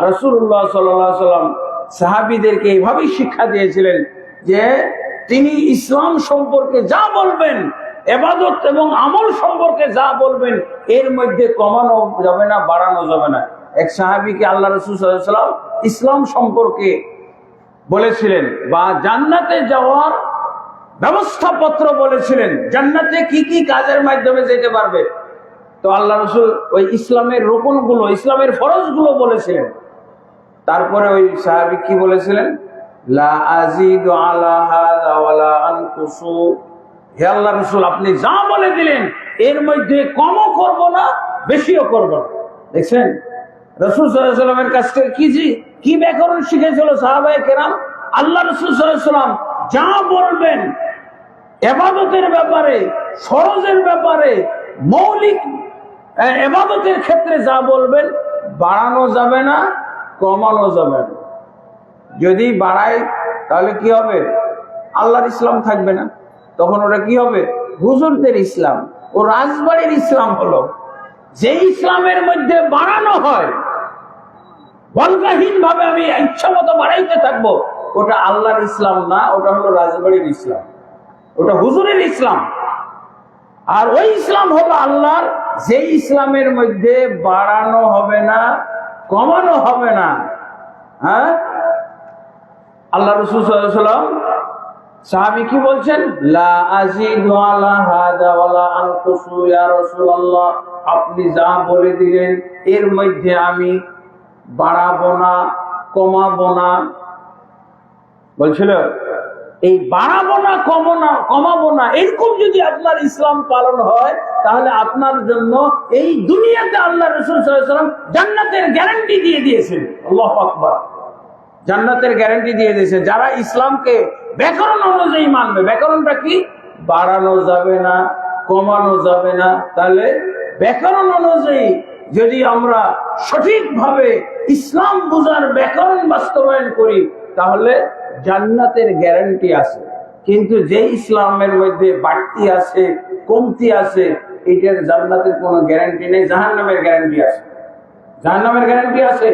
রাসূলুল্লাহ সাল্লাল্লাহু আলাইহি ওয়াসাল্লাম সাহাবীদেরকে এইভাবেই শিক্ষা দিয়েছিলেন যে তিনি ইসলাম সম্পর্কে যা বলবেন, ইবাদত এবং আমল সম্পর্কে যা বলবেন, এর মধ্যে কমানো যাবে না, বাড়ানো যাবে না। এক সাহাবীকে আল্লাহ রাসূল সাল্লাল্লাহু আলাইহি ওয়াসাল্লাম ইসলাম সম্পর্কে বলেছিলেন বা জান্নাতে যাওয়ার ব্যবস্থাপত্র বলেছিলেন, জান্নাতে কি কি কাজের মাধ্যমে যেতে পারবে। তো আল্লাহ রাসূল ওই ইসলামের রুকনগুলো, ইসলামের ফরজগুলো বলেছিলেন। তারপরে ওই সাহাবী কি বলেছিলেন? লা আযীদু আলা হাযা ওয়ালা আনকুসু। হে আল্লাহ রাসূল, আপনি যা বলে দিলেন এর মধ্যে কমও করব না, বেশিও করব না। দেখছেন রাসূল সাল্লাল্লাহু আলাইহি ওয়াসাল্লামের কাছ থেকে কি ব্যাকরণ শিখেছিল সাহাবায়ে কেরাম। আল্লাহ রাসূল সাল্লাল্লাহু আলাইহি ওয়াসাল্লাম যা বলবেন ইবাদতের ব্যাপারে, ফরজের ব্যাপারে, মৌলিক ইবাদতের ক্ষেত্রে যা বলবেন, বাড়ানো যাবে না, কমানো যাবে না। যদি বাড়ায় তাহলে কি হবে? আল্লাহর ইসলাম থাকবে না। তখন ওটা কি হবে? হুজুরদের ইসলাম, ও রাজবাড়ির ইসলাম হলো। যে ইসলামের মধ্যে বাড়ানো হয়, বলগাহীন ভাবে আমি ইচ্ছা মতো বাড়াইতে থাকবো, ওটা আল্লাহর ইসলাম না, ওটা হলো রাজবাড়ির ইসলাম, ওটা হুজুরের ইসলাম। আর ওই ইসলাম হলো আল্লাহর, যে ইসলামের মধ্যে বাড়ানো হবে না, কমানো হবে না। হ্যাঁ, আল্লাহ রাসূল সাল্লাল্লাহু আলাইহি ওয়াসাল্লাম সাহাবী কি বলছেন? লা আযীদু আলা হাযা ওয়ালা আনকুসু ইয়া রাসূলুল্লাহ, আপনি যা বলে দিলেন এর মধ্যে আমি বাড়াবো না, কমাবো না। বলছিল এই বাড়াবো না, কমাবো না, এরকম যদি আপনার ইসলাম পালন হয়, তাহলে আপনার জন্য এই দুনিয়াতে আল্লাহ রাসূল সাল্লাল্লাহু আলাইহি ওয়াসাল্লাম জান্নাতের গ্যারান্টি দিয়ে দিয়েছেন। আল্লাহু আকবার। জান্নাতের গ্যারান্টি দিয়ে দিয়েছে যারা ইসলামকে ব্যাকরণ অনুযায়ী মানবে। ব্যাকরণটা কি? বাড়ানো যাবে না, কমানো যাবে না। তাহলে ব্যাকরণ অনুযায়ী যদি আমরা সঠিকভাবে ইসলাম বুঝার ব্যাকরণ বাস্তবায়ন করি, তাহলে জান্নাতের গ্যারান্টি আছে। কিন্তু যে ইসলামের মধ্যে বাড়তি আছে, কমতি আছে, এটার জান্নাতের কোনো গ্যারান্টি নেই, জাহান্নামের গ্যারান্টি আছে। জাহান্নামের গ্যারান্টি আছে।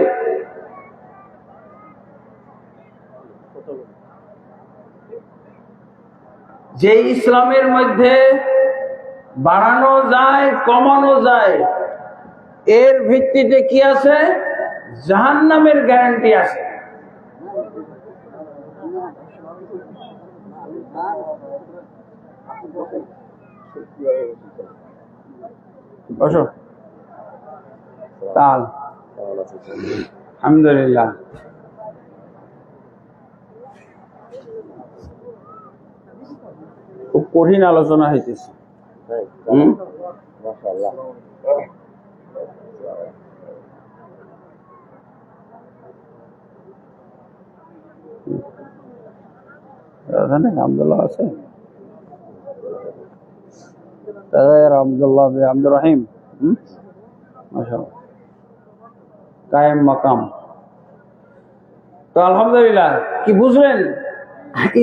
যে ইসলামের মধ্যে বাড়ানো যায়, কমানো যায়, এর ভিত্তিতে কি আছে? জাহান্নামের গ্যারান্টি আছে। বসো। তাল আলহামদুলিল্লাহ। খুব কঠিন আলোচনা হইতেছে। আব্দুল্লাহ আছে, আব্দুল্লাহ আব্দুর রহিম, মাশাআল্লাহ, কায়েম মাকাম। তো আলহামদুলিল্লাহ, কি বুঝলেন?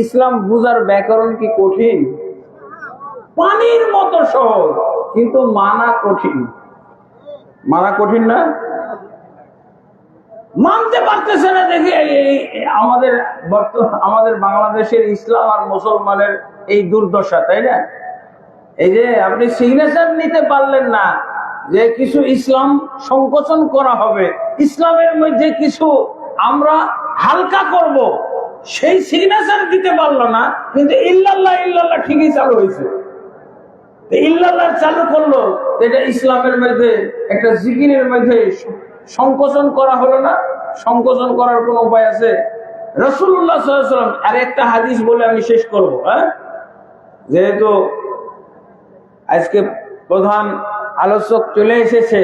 ইসলাম বুঝার ব্যাকরণ কি কঠিন? পানির মতো সহজ, কিন্তু মানা কঠিন। মানা কঠিন না? মানতে পারতেছে না দেখে আমাদের বাংলাদেশের ইসলাম আর মুসলমানের এই দুর্দশা, তাই না? এই যে আপনি সিগনেচার নিতে পারলেন না যে কিছু ইসলাম সংকোচন করা হবে, ইসলামের মধ্যে কিছু আমরা হালকা করব, সেই সিগনেচার দিতে পারলো না, কিন্তু ইল্লাল্লাহ ইল্লাল্লাহ ঠিকই চালু হয়েছে। ইল্লাল্লাহ চালু করলো, এটা ইসলামের মধ্যে একটা জিকিরের মধ্যে সংকোচন করা হলো না। সংকোচন করার কোন উপায় আছে? রাসূলুল্লাহ সাল্লাল্লাহু আলাইহি ওয়াসাল্লাম আর একটা হাদিস বলে আমি শেষ করব। যেহেতু আজকে প্রধান আলোচক চলে এসেছে,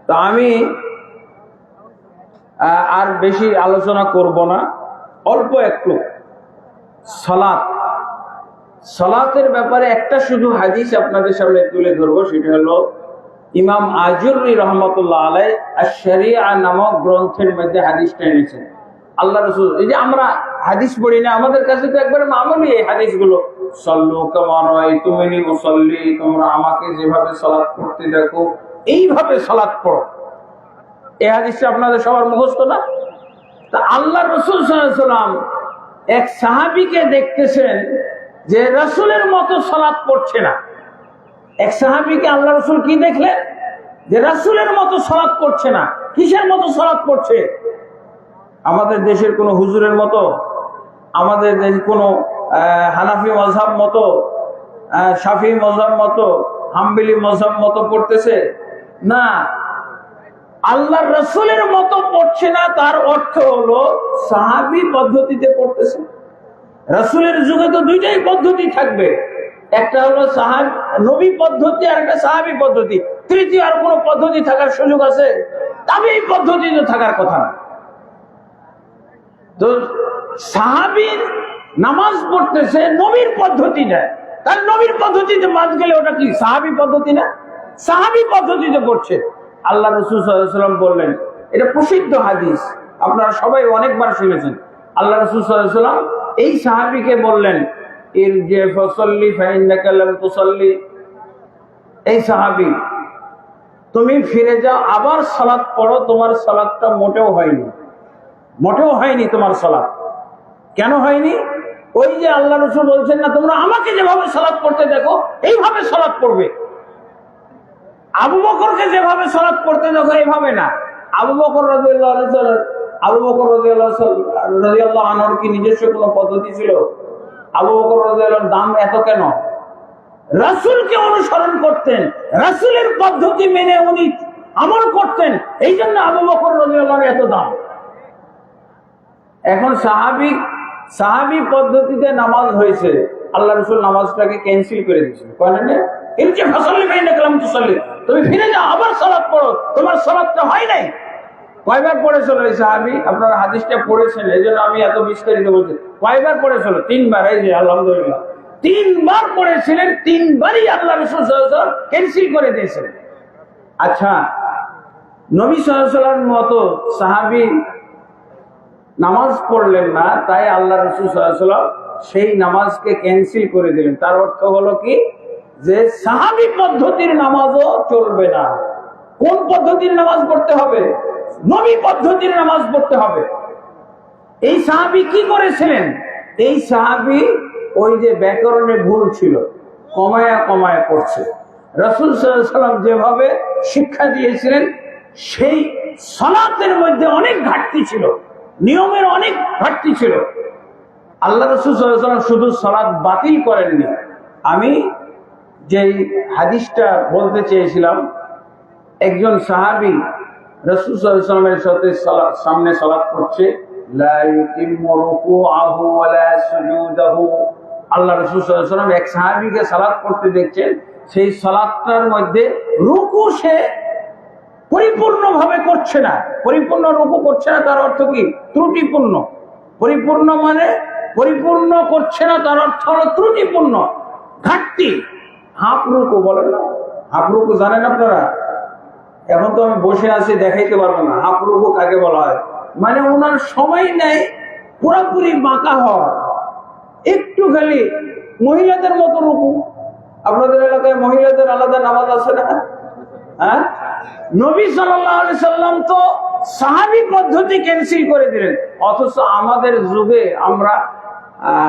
তো আমি আর বেশি আলোচনা করব না, অল্প একটু সালাতের ব্যাপারে একটা শুধু হাদিস আপনাদের সামনে তুলে ধরবো। সেটা হলো ইমাম আজুরি রহমতুল্লাহ আলাই আশ-শরিয়া নামক গ্রন্থের মধ্যে হাদিসটা এনেছেন। আল্লাহ রাসূল, এই যে আমরা হাদিস পড়ি না, আমাদের কাছে তো একবারে মামুলি এই হাদিসগুলো। সাল্লু কামা রাআইতুমুনি উসাল্লি, তোমরা আমাকে যেভাবে সালাত পড়তে দেখো এইভাবে সালাত পড়ো। এই হাদিসটা আপনাদের সবার মুখস্থ না? তা আল্লাহ রাসূল সাল্লাল্লাহু আলাইহি ওয়াসাল্লাম এক সাহাবীকে দেখতেছেন যে রাসূলের মতো সালাত পড়ছে না। এক সাহাবীকে আল্লাহ রাসূল কি দেখলেন? যে রাসূলের মতো সালাত পড়ছে না। কিসের মতো সালাত পড়ছে? আমাদের দেশের কোন হুজুরের মতো, আমাদের দেশ কোন হানাফি মাযহাব মতো, শাফিঈ মাযহাব মতো, হাম্বলি মাযহাব মতো পড়তেছে না। আল্লাহর রাসূলের মতো পড়ছে না, তার অর্থ হলো সাহাবী পদ্ধতিতে পড়তেছে। রাসূলের যুগে তো দুইটাই পদ্ধতি থাকবে, একটা হলো নবী পদ্ধতি আর একটা সাহাবী পদ্ধতি। তৃতীয় আর কোন পদ্ধতি থাকার সুযোগ আছে? তাবেঈ পদ্ধতি তো থাকার কথা না। তো সাহাবী নামাজ পড়তেছে নবীর পদ্ধতি না, তার নবীর পদ্ধতিতে বাদ গেলে ওটা কি সাহাবী পদ্ধতি না? সাহাবী পদ্ধতিতে পড়ছে। আল্লাহ রাসূল সাল্লাল্লাহু আলাইহি ওয়াসাল্লাম বললেন, এটা প্রসিদ্ধ হাদিস, আপনারা সবাই অনেকবার শুনেছেন। আল্লাহ রাসূল সাল্লাল্লাহু আলাইহি ওয়াসাল্লাম এই সাহাবীকে বললেন, ইরজি ফাসাল্লি ফাইন্নাকা লাম তুসাল্লি, এই সাহাবী তুমি ফিরে যাও, আবার সালাত পড়ো, তোমার সালাতটা মোটেও হয়নি, মোটেও হয়নি তোমার সালাত। কেন হয়নি? ওই যে আল্লাহ রাসূল বলছেন না, তোমরা আমাকে যেভাবে সালাত পড়তে দেখো এইভাবে সালাত পড়বে। আবু বকরকে যেভাবে সালাত পড়তে দেখো এইভাবে না। আবু বকর রাদিয়াল্লাহু আনহুর কি নিজস্ব কোনো পদ্ধতি ছিল? আবু বকর রাদিয়াল্লাহু আনহুর দাম এত কেন? রাসূলকে অনুসরণ করতেন, রাসূলের পদ্ধতি মেনে উনি আমল করতেন, এই জন্য আবু বকর রাদিয়াল্লাহু আনহু এত দাম। এখন সাহাবী পদ্ধতিতে নামাজ হয়েছে, আল্লাহ রাসূল নামাজটাকে ক্যান্সেল করে দিয়েছেন। তুমি ফিরে যাও, আবার সালাত পড়ো, তোমার সালাতটা হয় নাই। কয়বার পড়েছিল এই সাহাবী? আপনারা হাদিসটা পড়েছেন, এই জন্য আমি এত বিস্তারিত বলছি। কয়বার পড়েছিল? 3 বার। এই যে আলহামদুলিল্লাহ 3 বার পড়েছিলেন, 3 বারই আল্লাহ রাসূল সাল্লাল্লাহু আলাইহি ওয়াসাল্লাম ক্যান্সেল করে দিয়েছেন। আচ্ছা, নবী সাল্লাল্লাহু আলাইহি ওয়াসাল্লাম মতো সাহাবী নামাজ পড়লেন না, তাই আল্লাহ রাসূল সাল্লাল্লাহু আলাইহি ওয়াসাল্লাম সেই নামাজকে ক্যান্সেল করে দিলেন। তার অর্থ হলো কি? যে সাহাবী পদ্ধতির নামাজও চলবে না। কোন পদ্ধতির নামাজ পড়তে হবে? নবী পদ্ধতির নামাজ পড়তে হবে। এই সাহাবী কি করেছিলেন? এই সাহাবী ওই যে ব্যাকরণে ভুল ছিল, কমায়া কমায়া পড়ছে। রাসূল সাল্লাল্লাহু আলাইহি ওয়াসাল্লাম যেভাবে শিক্ষা দিয়েছিলেন, সেই সালাতের মধ্যে অনেক ঘাটতি ছিল, নিয়মের অনেক ঘাটতি ছিল। আল্লাহ রাসূল সাল্লাল্লাহু আলাইহি ওয়াসাল্লাম শুধু সালাত বাতিল করেননি। আমি যেই হাদিসটা বলতে চেয়েছিলাম, একজন সাহাবী রাসূল সাল্লাল্লাহু আলাইহি ওয়াসাল্লামের সাথে সামনে সালাত করছে, লা ইউতিম্মু রুকুআহু ওয়া লা সুজুদাহু। আল্লাহ রাসূল সাল্লাল্লাহু আলাইহি ওয়াসাল্লাম এক সাহাবীকে সালাত করতে দেখছেন, সেই সালাতটার মধ্যে রুকু সে পরিপূর্ণভাবে করছে না। পরিপূর্ণ রুকু করছে না তার অর্থ কি? ত্রুটিপূর্ণ। পরিপূর্ণ মানে পরিপূর্ণ করছে না তার অর্থ হলো ত্রুটিপূর্ণ, ঘাটতি। হাফ রুকু বলেন না, হাফ রুকু জানেন আপনারা? এখন তো আমি বসে আছি, দেখাইতে পারবো না হাফ রুকু কাকে বলা হয়। মানে ওনার সময় নেই পুরোপুরি বাঁকা হওয়ার, একটু খালি মহিলাদের মতো রুকু। আপনাদের এলাকায় মহিলাদের আলাদা নামাজ আছে না? হ্যাঁ, নবী সাল্লাল্লাহু আলাইহি সাল্লাম তো সাহাবী পদ্ধতি ক্যান্সেল করে দিলেন, অথচ আমাদের যুগে আমরা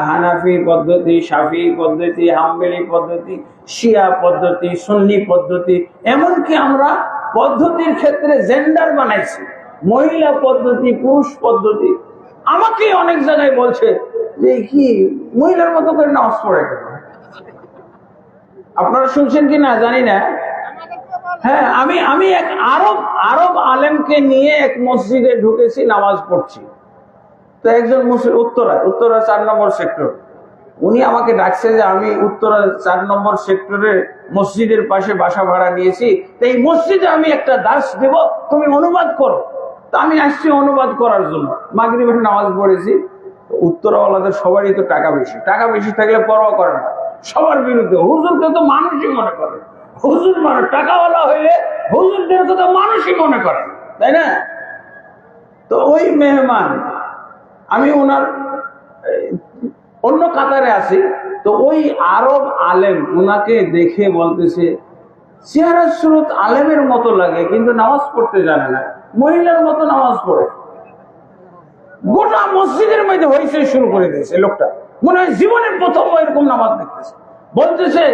হানাফি পদ্ধতি, শাফি পদ্ধতি, হাম্বলি পদ্ধতি, শিয়া পদ্ধতি, সুন্নি পদ্ধতি, এমনকি আমরা পদ্ধতির ক্ষেত্রে জেন্ডার বানাইছি, মহিলা পদ্ধতি, পুরুষ পদ্ধতি। আমাকে অনেক জায়গায় বলছে যে কি মহিলার মতো করে নামাজ পড়ে কেন? আপনারা শুনছেন কি না জানি না। হ্যাঁ, আমি এক আরব আলেমকে নিয়ে এক মসজিদে ঢুকেছি, নামাজ পড়ছি। তো একজন মুসলিম উত্তরা 4 নম্বর সেক্টর, উনি আমাকে ডাকছে যে আমি উত্তরা 4 নম্বর সেক্টরে মসজিদের পাশে বাসা ভাড়া নিয়েছি, তো এই মসজিদে আমি একটা দাস দেব, তুমি অনুবাদ করো। তো আমি আসছি অনুবাদ করার জন্য। মাগরিবের নামাজ পড়েছি। উত্তরাওয়ালাদের সবারই তো টাকা বেশি, টাকা বেশি থাকলে পরোয়া করে না, সবার বিরুদ্ধে। হুজুরকে তো মানুষই মনে করে, হুজুর মানে টাকাওয়ালা হইলে হুজুরদের তো মানুষই মনে করে, তাই না? তো ওই মেহমান, আমি ওনার অন্য কাতারে আছি, তো ওই আরব আলেম ওনাকে দেখে বলতেছে, চেহারা সুরত আলেমের মতো লাগে কিন্তু নামাজ পড়তে জানে না, মহিলার মতো নামাজ পড়ে। গোটা মসজিদের মধ্যে হইছে শুরু করে দিয়েছে লোকটা, মনে হয় জীবনের প্রথম এরকম নামাজ দেখতেছে। বলতেছে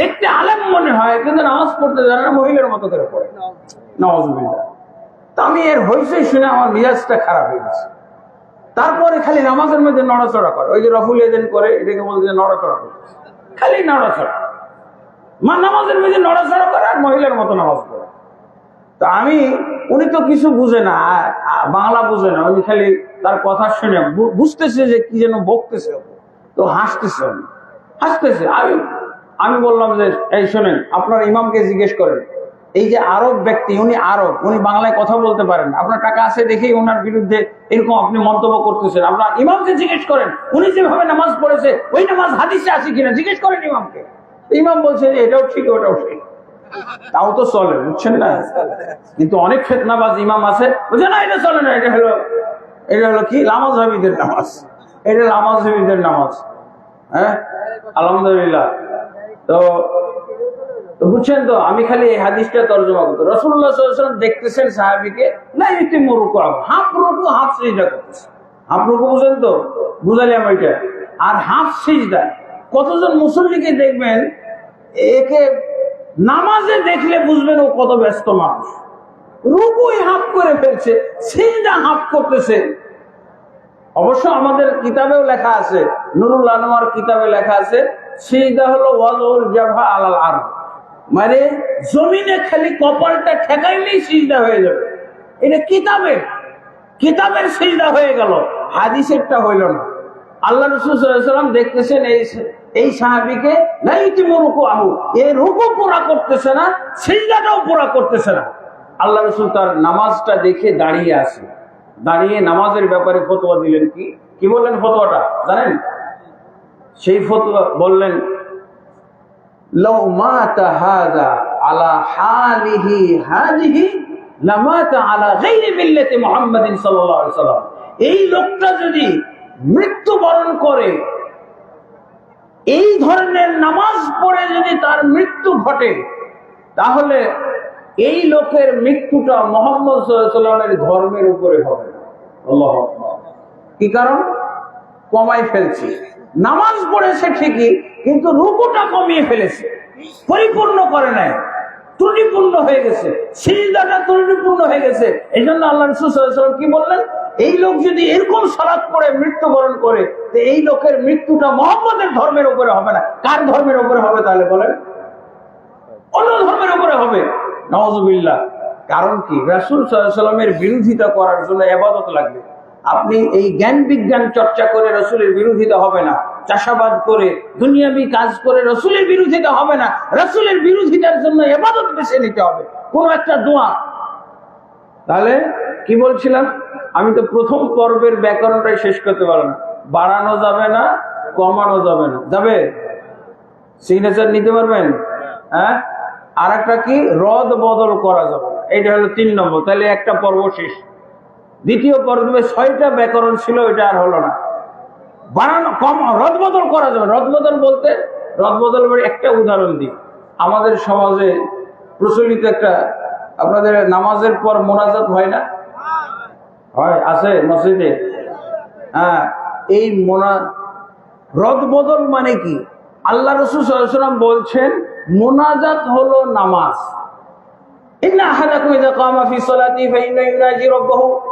দেখতে আলেম মনে হয় কিন্তু নামাজ পড়তে জানে না, মহিলার মতো করে পড়ে। নাউজুবিল্লাহ। তা আমি এর হইছে শুনে আমার মিজাজটা খারাপ হয়ে গেছে। তারপরে খালি নামাজের মধ্যে নড়াচড়া করে, ওই যে রফুল এজেন করে, এটাকে বলতে নড়াচড়া করে, খালি নড়াচড়া। নামাজের মধ্যে নড়াচড়া করে আর মহিলার মতো নামাজ পড়ে। তো উনি তো কিছু বুঝে না, বাংলা বুঝে না, উনি খালি তার কথা শুনে বুঝতেছে যে কি যেন বকতেছে, তো হাসতেছে, আমি বললাম যে এই শোনেন, আপনার ইমামকে জিজ্ঞেস করেন, এই যে আরব ব্যক্তি, উনি আরব, উনি বাংলায় কথা বলতে পারেন, আপনার টাকা আছে দেখেই ওনার বিরুদ্ধে এরকম আপনি মন্তব্য করতেছেন। আপনার ইমামকে জিজ্ঞেস করেন, উনি যেভাবে নামাজ পড়েছে ওই নামাজ হাদিসে আছে কিনা জিজ্ঞেস করেন ইমামকে। ইমাম বলছে যে এটাও ঠিক ওটাও ঠিক, তাও তো চলে, বুঝছেন না? কিন্তু অনেক ফিতনাবাজ ইমাম আছে, বুঝে না এটা চলে না, এটা হলো কি লামাজহাবীদের নামাজ, এটা লামাজহাবীদের নামাজ। হ্যাঁ, আলহামদুলিল্লাহ। তো বুঝছেন তো, আমি খালি এই হাদিসটা তর্জমা করতে, রাসূলুল্লাহ সাল্লাল্লাহু আলাইহি ওয়াসাল্লাম দেখতেছেন সাহাবীকে লা ইউতিমু রুকুআহু, হাফ রুকু হাফ সিজদা করতেছে। হাফ রুকু বুঝেন তো, বুঝালাম ওইটা। আর হাফ সিজদা, কতজন মুসল্লিকে দেখবেন, একে নামাজে দেখলে বুঝবেন ও কত ব্যস্ত মানুষ। রুকুই হাফ করে ফেলছে, সিজদা হাফ করতেছে। অবশ্য আমাদের কিতাবেও লেখা আছে, নুরুল আনোয়ার কিতাবে লেখা আছে, সিজদা হলো ওয়াজউল জাবহা আলাল আরদ, মানে জমিনে খালি কপালটা ঠেকাইলেই সিজদা হয়ে যাবে। এটা কিতাবের সিজদা হয়ে গেল, হাদিসেরটা হইল না। আল্লাহ রাসূল সাল্লাল্লাহু আলাইহি ওয়াসাল্লাম দেখতেছেন এই সাহাবীকে লা ইউতিমু রুকুআহু, এই রুকু পুরা করতেছে না, সিজদাটাও পুরা করতেছে না। আল্লাহ রাসূল তার নামাজটা দেখে দাঁড়িয়ে আছে, দাঁড়িয়ে নামাজের ব্যাপারে ফতোয়া দিলেন। কি বললেন ফতোয়াটা জানেন? সেই ফতোয়া বললেন, লাউ মাতা হাযা আলা হালিহি হাযিহি লামাতা আলা গায়রি মিল্লাতি মুহাম্মাদিন সাল্লাল্লাহু আলাইহি ওয়াসাল্লাম। এই লোকটা যদি মৃত্যুবরণ করে, এই ধরনের নামাজ পড়ে যদি তার মৃত্যু ঘটে, তাহলে এই লোকের মৃত্যুটা মুহাম্মদ সাল্লাল্লাহু আলাইহি ওয়াসাল্লামের ধর্মের উপরে হবে না। আল্লাহু আকবার। কি কারণ? কমাই ফেলছে, নামাজ পড়েছে ঠিকই কিন্তু রুকুটা কমিয়ে ফেলেছে, পরিপূর্ণ করে নাই, ত্রুটিপূর্ণ হয়ে গেছে, সিজদাটা ত্রুটিপূর্ণ হয়ে গেছে। এই জন্য আল্লাহ রাসূল সাল্লাল্লাহু আলাইহি ওয়াসাল্লাম কি বললেন? এই লোক যদি এরকম সালাত পড়ে মৃত্যুবরণ করে, তো এই লোকের মৃত্যুটা মুহাম্মদের ধর্মের উপরে হবে না, কার ধর্মের উপরে হবে তাহলে বলেন? অন্য ধর্মের উপরে হবে। নাউজুবিল্লাহ। কারণ কি? রাসূল সাল্লাল্লাহু আলাইহি ওয়াসাল্লামের বিরোধিতা করার জন্য ইবাদত লাগবে। আপনি এই জ্ঞান বিজ্ঞান চর্চা করে রাসূলের বিরোধিতা হবে না, চাষাবাদ করে দুনিয়াবি কাজ করে রাসূলের বিরোধিতা হবে না। রাসূলের বিরোধিতার জন্য ইবাদত বেছে নিতে হবে, কোন একটা দোয়া। তাহলে কি বলছিলাম? আমি তো প্রথম পর্বের ব্যাকরণটাই শেষ করতে পারলাম না। বাড়ানো যাবে না, কমানো যাবে না। যাবে? সিগনেচার নিতে পারবেন? হ্যাঁ। আর একটা কি? রদ বদল করা যাবে না। এইটা হলো 3 নম্বর। তাহলে একটা পর্ব শেষ। দ্বিতীয় পর্বে 6টা ব্যাকরণ ছিল, এটা আর হলো না। বানানো কম, রদ বদল করা যাবে। রদ বদল বলতে, রদ বদল একটা উদাহরণ দিই। আমাদের সমাজে প্রচলিত একটা, আপনাদের নামাজের পর মোনাজাত হয় না? হয়, আছে মসজিদে। হ্যাঁ, এই রদ বদল মানে কি? আল্লাহ রাসূল সাল্লাল্লাহু আলাইহি ওয়াসাল্লাম বলছেন মোনাজাত হলো নামাজ।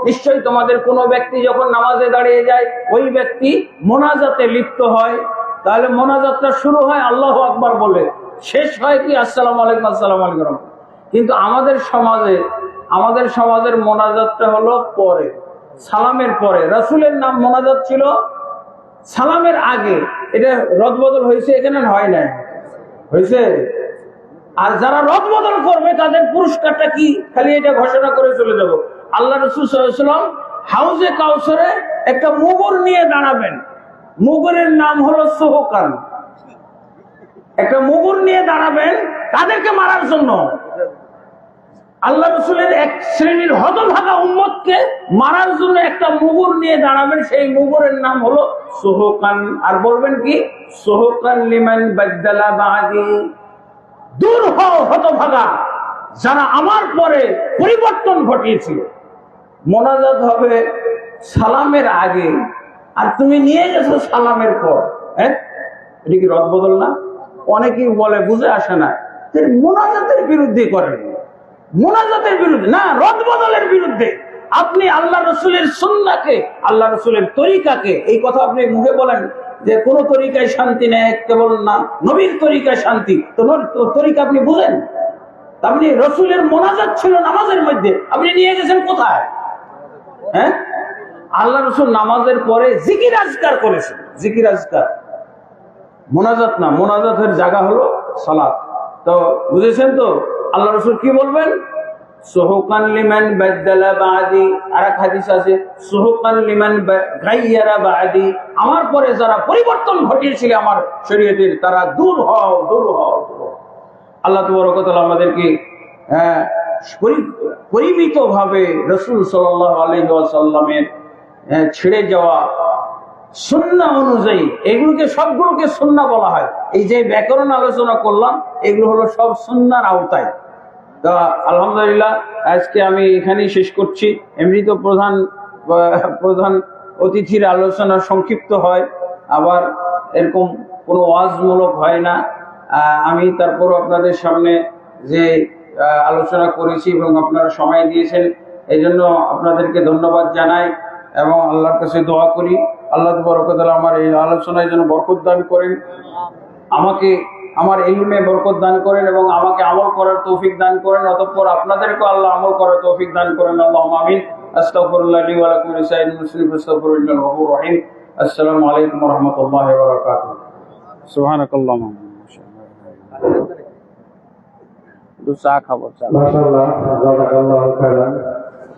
নিশ্চয়ই তোমাদের কোন ব্যক্তি যখন নামাজে দাঁড়িয়ে যায়, ওই ব্যক্তি মোনাজাতে লিপ্ত হয়। তাহলে মোনাজাতটা শুরু হয় আল্লাহু আকবার বলে, শেষ হয় কি? আসসালামু আলাইকুম, আসসালামু আলাইকুম। কিন্তু আমাদের সমাজের মোনাজাতটা হলো পরে, সালামের পরে। রাসূলের নাম মোনাজাত ছিল সালামের আগে। এটা রদবদল হয়েছে এখানে? হয় না? হয়েছে। আর যারা রদ বদল করবে তাদের পুরস্কারটা কি? খালি এটা ঘোষণা করে চলে যাব। আল্লাহ রাসূল সাল্লাল্লাহু আলাইহি ওয়াসাল্লাম হাউজে কাউসারে একটা মুগুর নিয়ে দাঁড়াবেন। মুগুরের নাম হলো সোহকান। একটা মুগুর নিয়ে দাঁড়াবেন তাদেরকে মারার জন্য। আল্লাহ রাসূলের এক শ্রেণীর হতভাগা উম্মতকে মারার জন্য একটা মুগুর নিয়ে দাঁড়াবেন। সেই মুগুরের নাম হলো সোহকান। আর বলবেন কি? সোহকান লিমান বাদদালা বাদি। দূর হও হতভাগা, যারা আমার পরে পরিবর্তন ঘটিয়েছিল। মোনাজাত হবে সালামের আগে, আর তুমি নিয়ে গেছো সালামের পর। হ্যাঁ, এটা কি রদ বদল না? অনেকেই বলে, বুঝে আসে না। মোনাজাতের বিরুদ্ধে করেন, মোনাজাতের বিরুদ্ধে না, রদ বদলের বিরুদ্ধে। আপনি আল্লাহ রসুলের সুন্নাহকে, আল্লাহ রসুলের তরিকাকে, এই কথা আপনি মুখে বলেন যে কোন তরিকায় শান্তি নেই, কেবল না নবীর তরিকায় শান্তি। তো তরিকা আপনি বুঝেন? আপনি রসুলের মোনাজাত ছিল নামাজের মধ্যে, আপনি নিয়ে গেছেন কোথায়? হ্যাঁ, আল্লাহ রসুল নামাজের পরে জিকির আজকার করেছেন। জিকির আজকার, মোনাজাত না। মোনাজাতের জায়গা হলো সালাত। তো বুঝেছেন তো? আল্লাহ রসুল কি বলবেন? সুহুকান লিমান বাদদালা বাদি। আরেক হাদিস আছে সুহুকান লিমান গায়্যারা বাদি। আমার পরে যারা পরিবর্তন ঘটিয়েছিল আমার শরীয়তের, তারা দূর হও, দূর হও। আল্লাহ তাবারক ওয়া তাআলা আমাদেরকে পরিমিতভাবে রাসূল সাল্লাল্লাহু আলাইহি ওয়াসাল্লামের ছেড়ে যাওয়া সুন্নাহ অনুযায়ী, এগুলোকে সবগুলোকে সুন্নাহ বলা হয়। এই যে ব্যাকরণ আলোচনা করলাম, এগুলো হলো সব সুন্নাহর আওতায়। তো আলহামদুলিল্লাহ, আজকে আমি এখানেই শেষ করছি। এমনি তো প্রধান অতিথির আলোচনা সংক্ষিপ্ত হয়, আবার এরকম কোনো ওয়াজমূলক হয় না। আমি তারপর আপনাদের সামনে যে আলোচনা করেছি এবং আপনারা সময় দিয়েছেন, এই জন্য আপনাদেরকে ধন্যবাদ জানাই এবং আল্লাহর কাছে দোয়া করি আল্লাহ তাবারক ওয়া তাআলা আমার এই আলোচনায় যেন বরকত দান করেন, আমাকে আমার ইলমে বরকত দান করেন এবং আমাকে আমল করার তৌফিক দান করেন। অতঃপর আপনাদেরকে আল্লাহ আমল করার তৌফিক দান করেন। আল্লাহুম্মা আমিন। আস্তাগফিরুল্লাহ লি ওয়া লাকুম ওয়া লিসাইরিল মুসলিমিন ফাস্তাগফিরুহু ইন্নাহু গফুরুর রহিম। আসসালামু আলাইকুম ওয়া রাহমাতুল্লাহি ওয়া বারাকাতুহু। সুবহানাকাল্লাহুম্মা চা খাবো। মাশাআল্লাহ, জাযাকাল্লাহু খাইরান।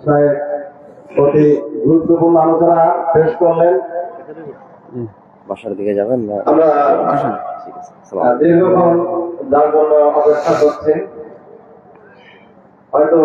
সাহেব অতি গুরুত্বপূর্ণ আলোচনা পেশ করলেন। বাসার দিকে যাবেন না? আমরা ঠিক আছে। দীর্ঘক্ষণ যার জন্য অপেক্ষা করছি, হয়তো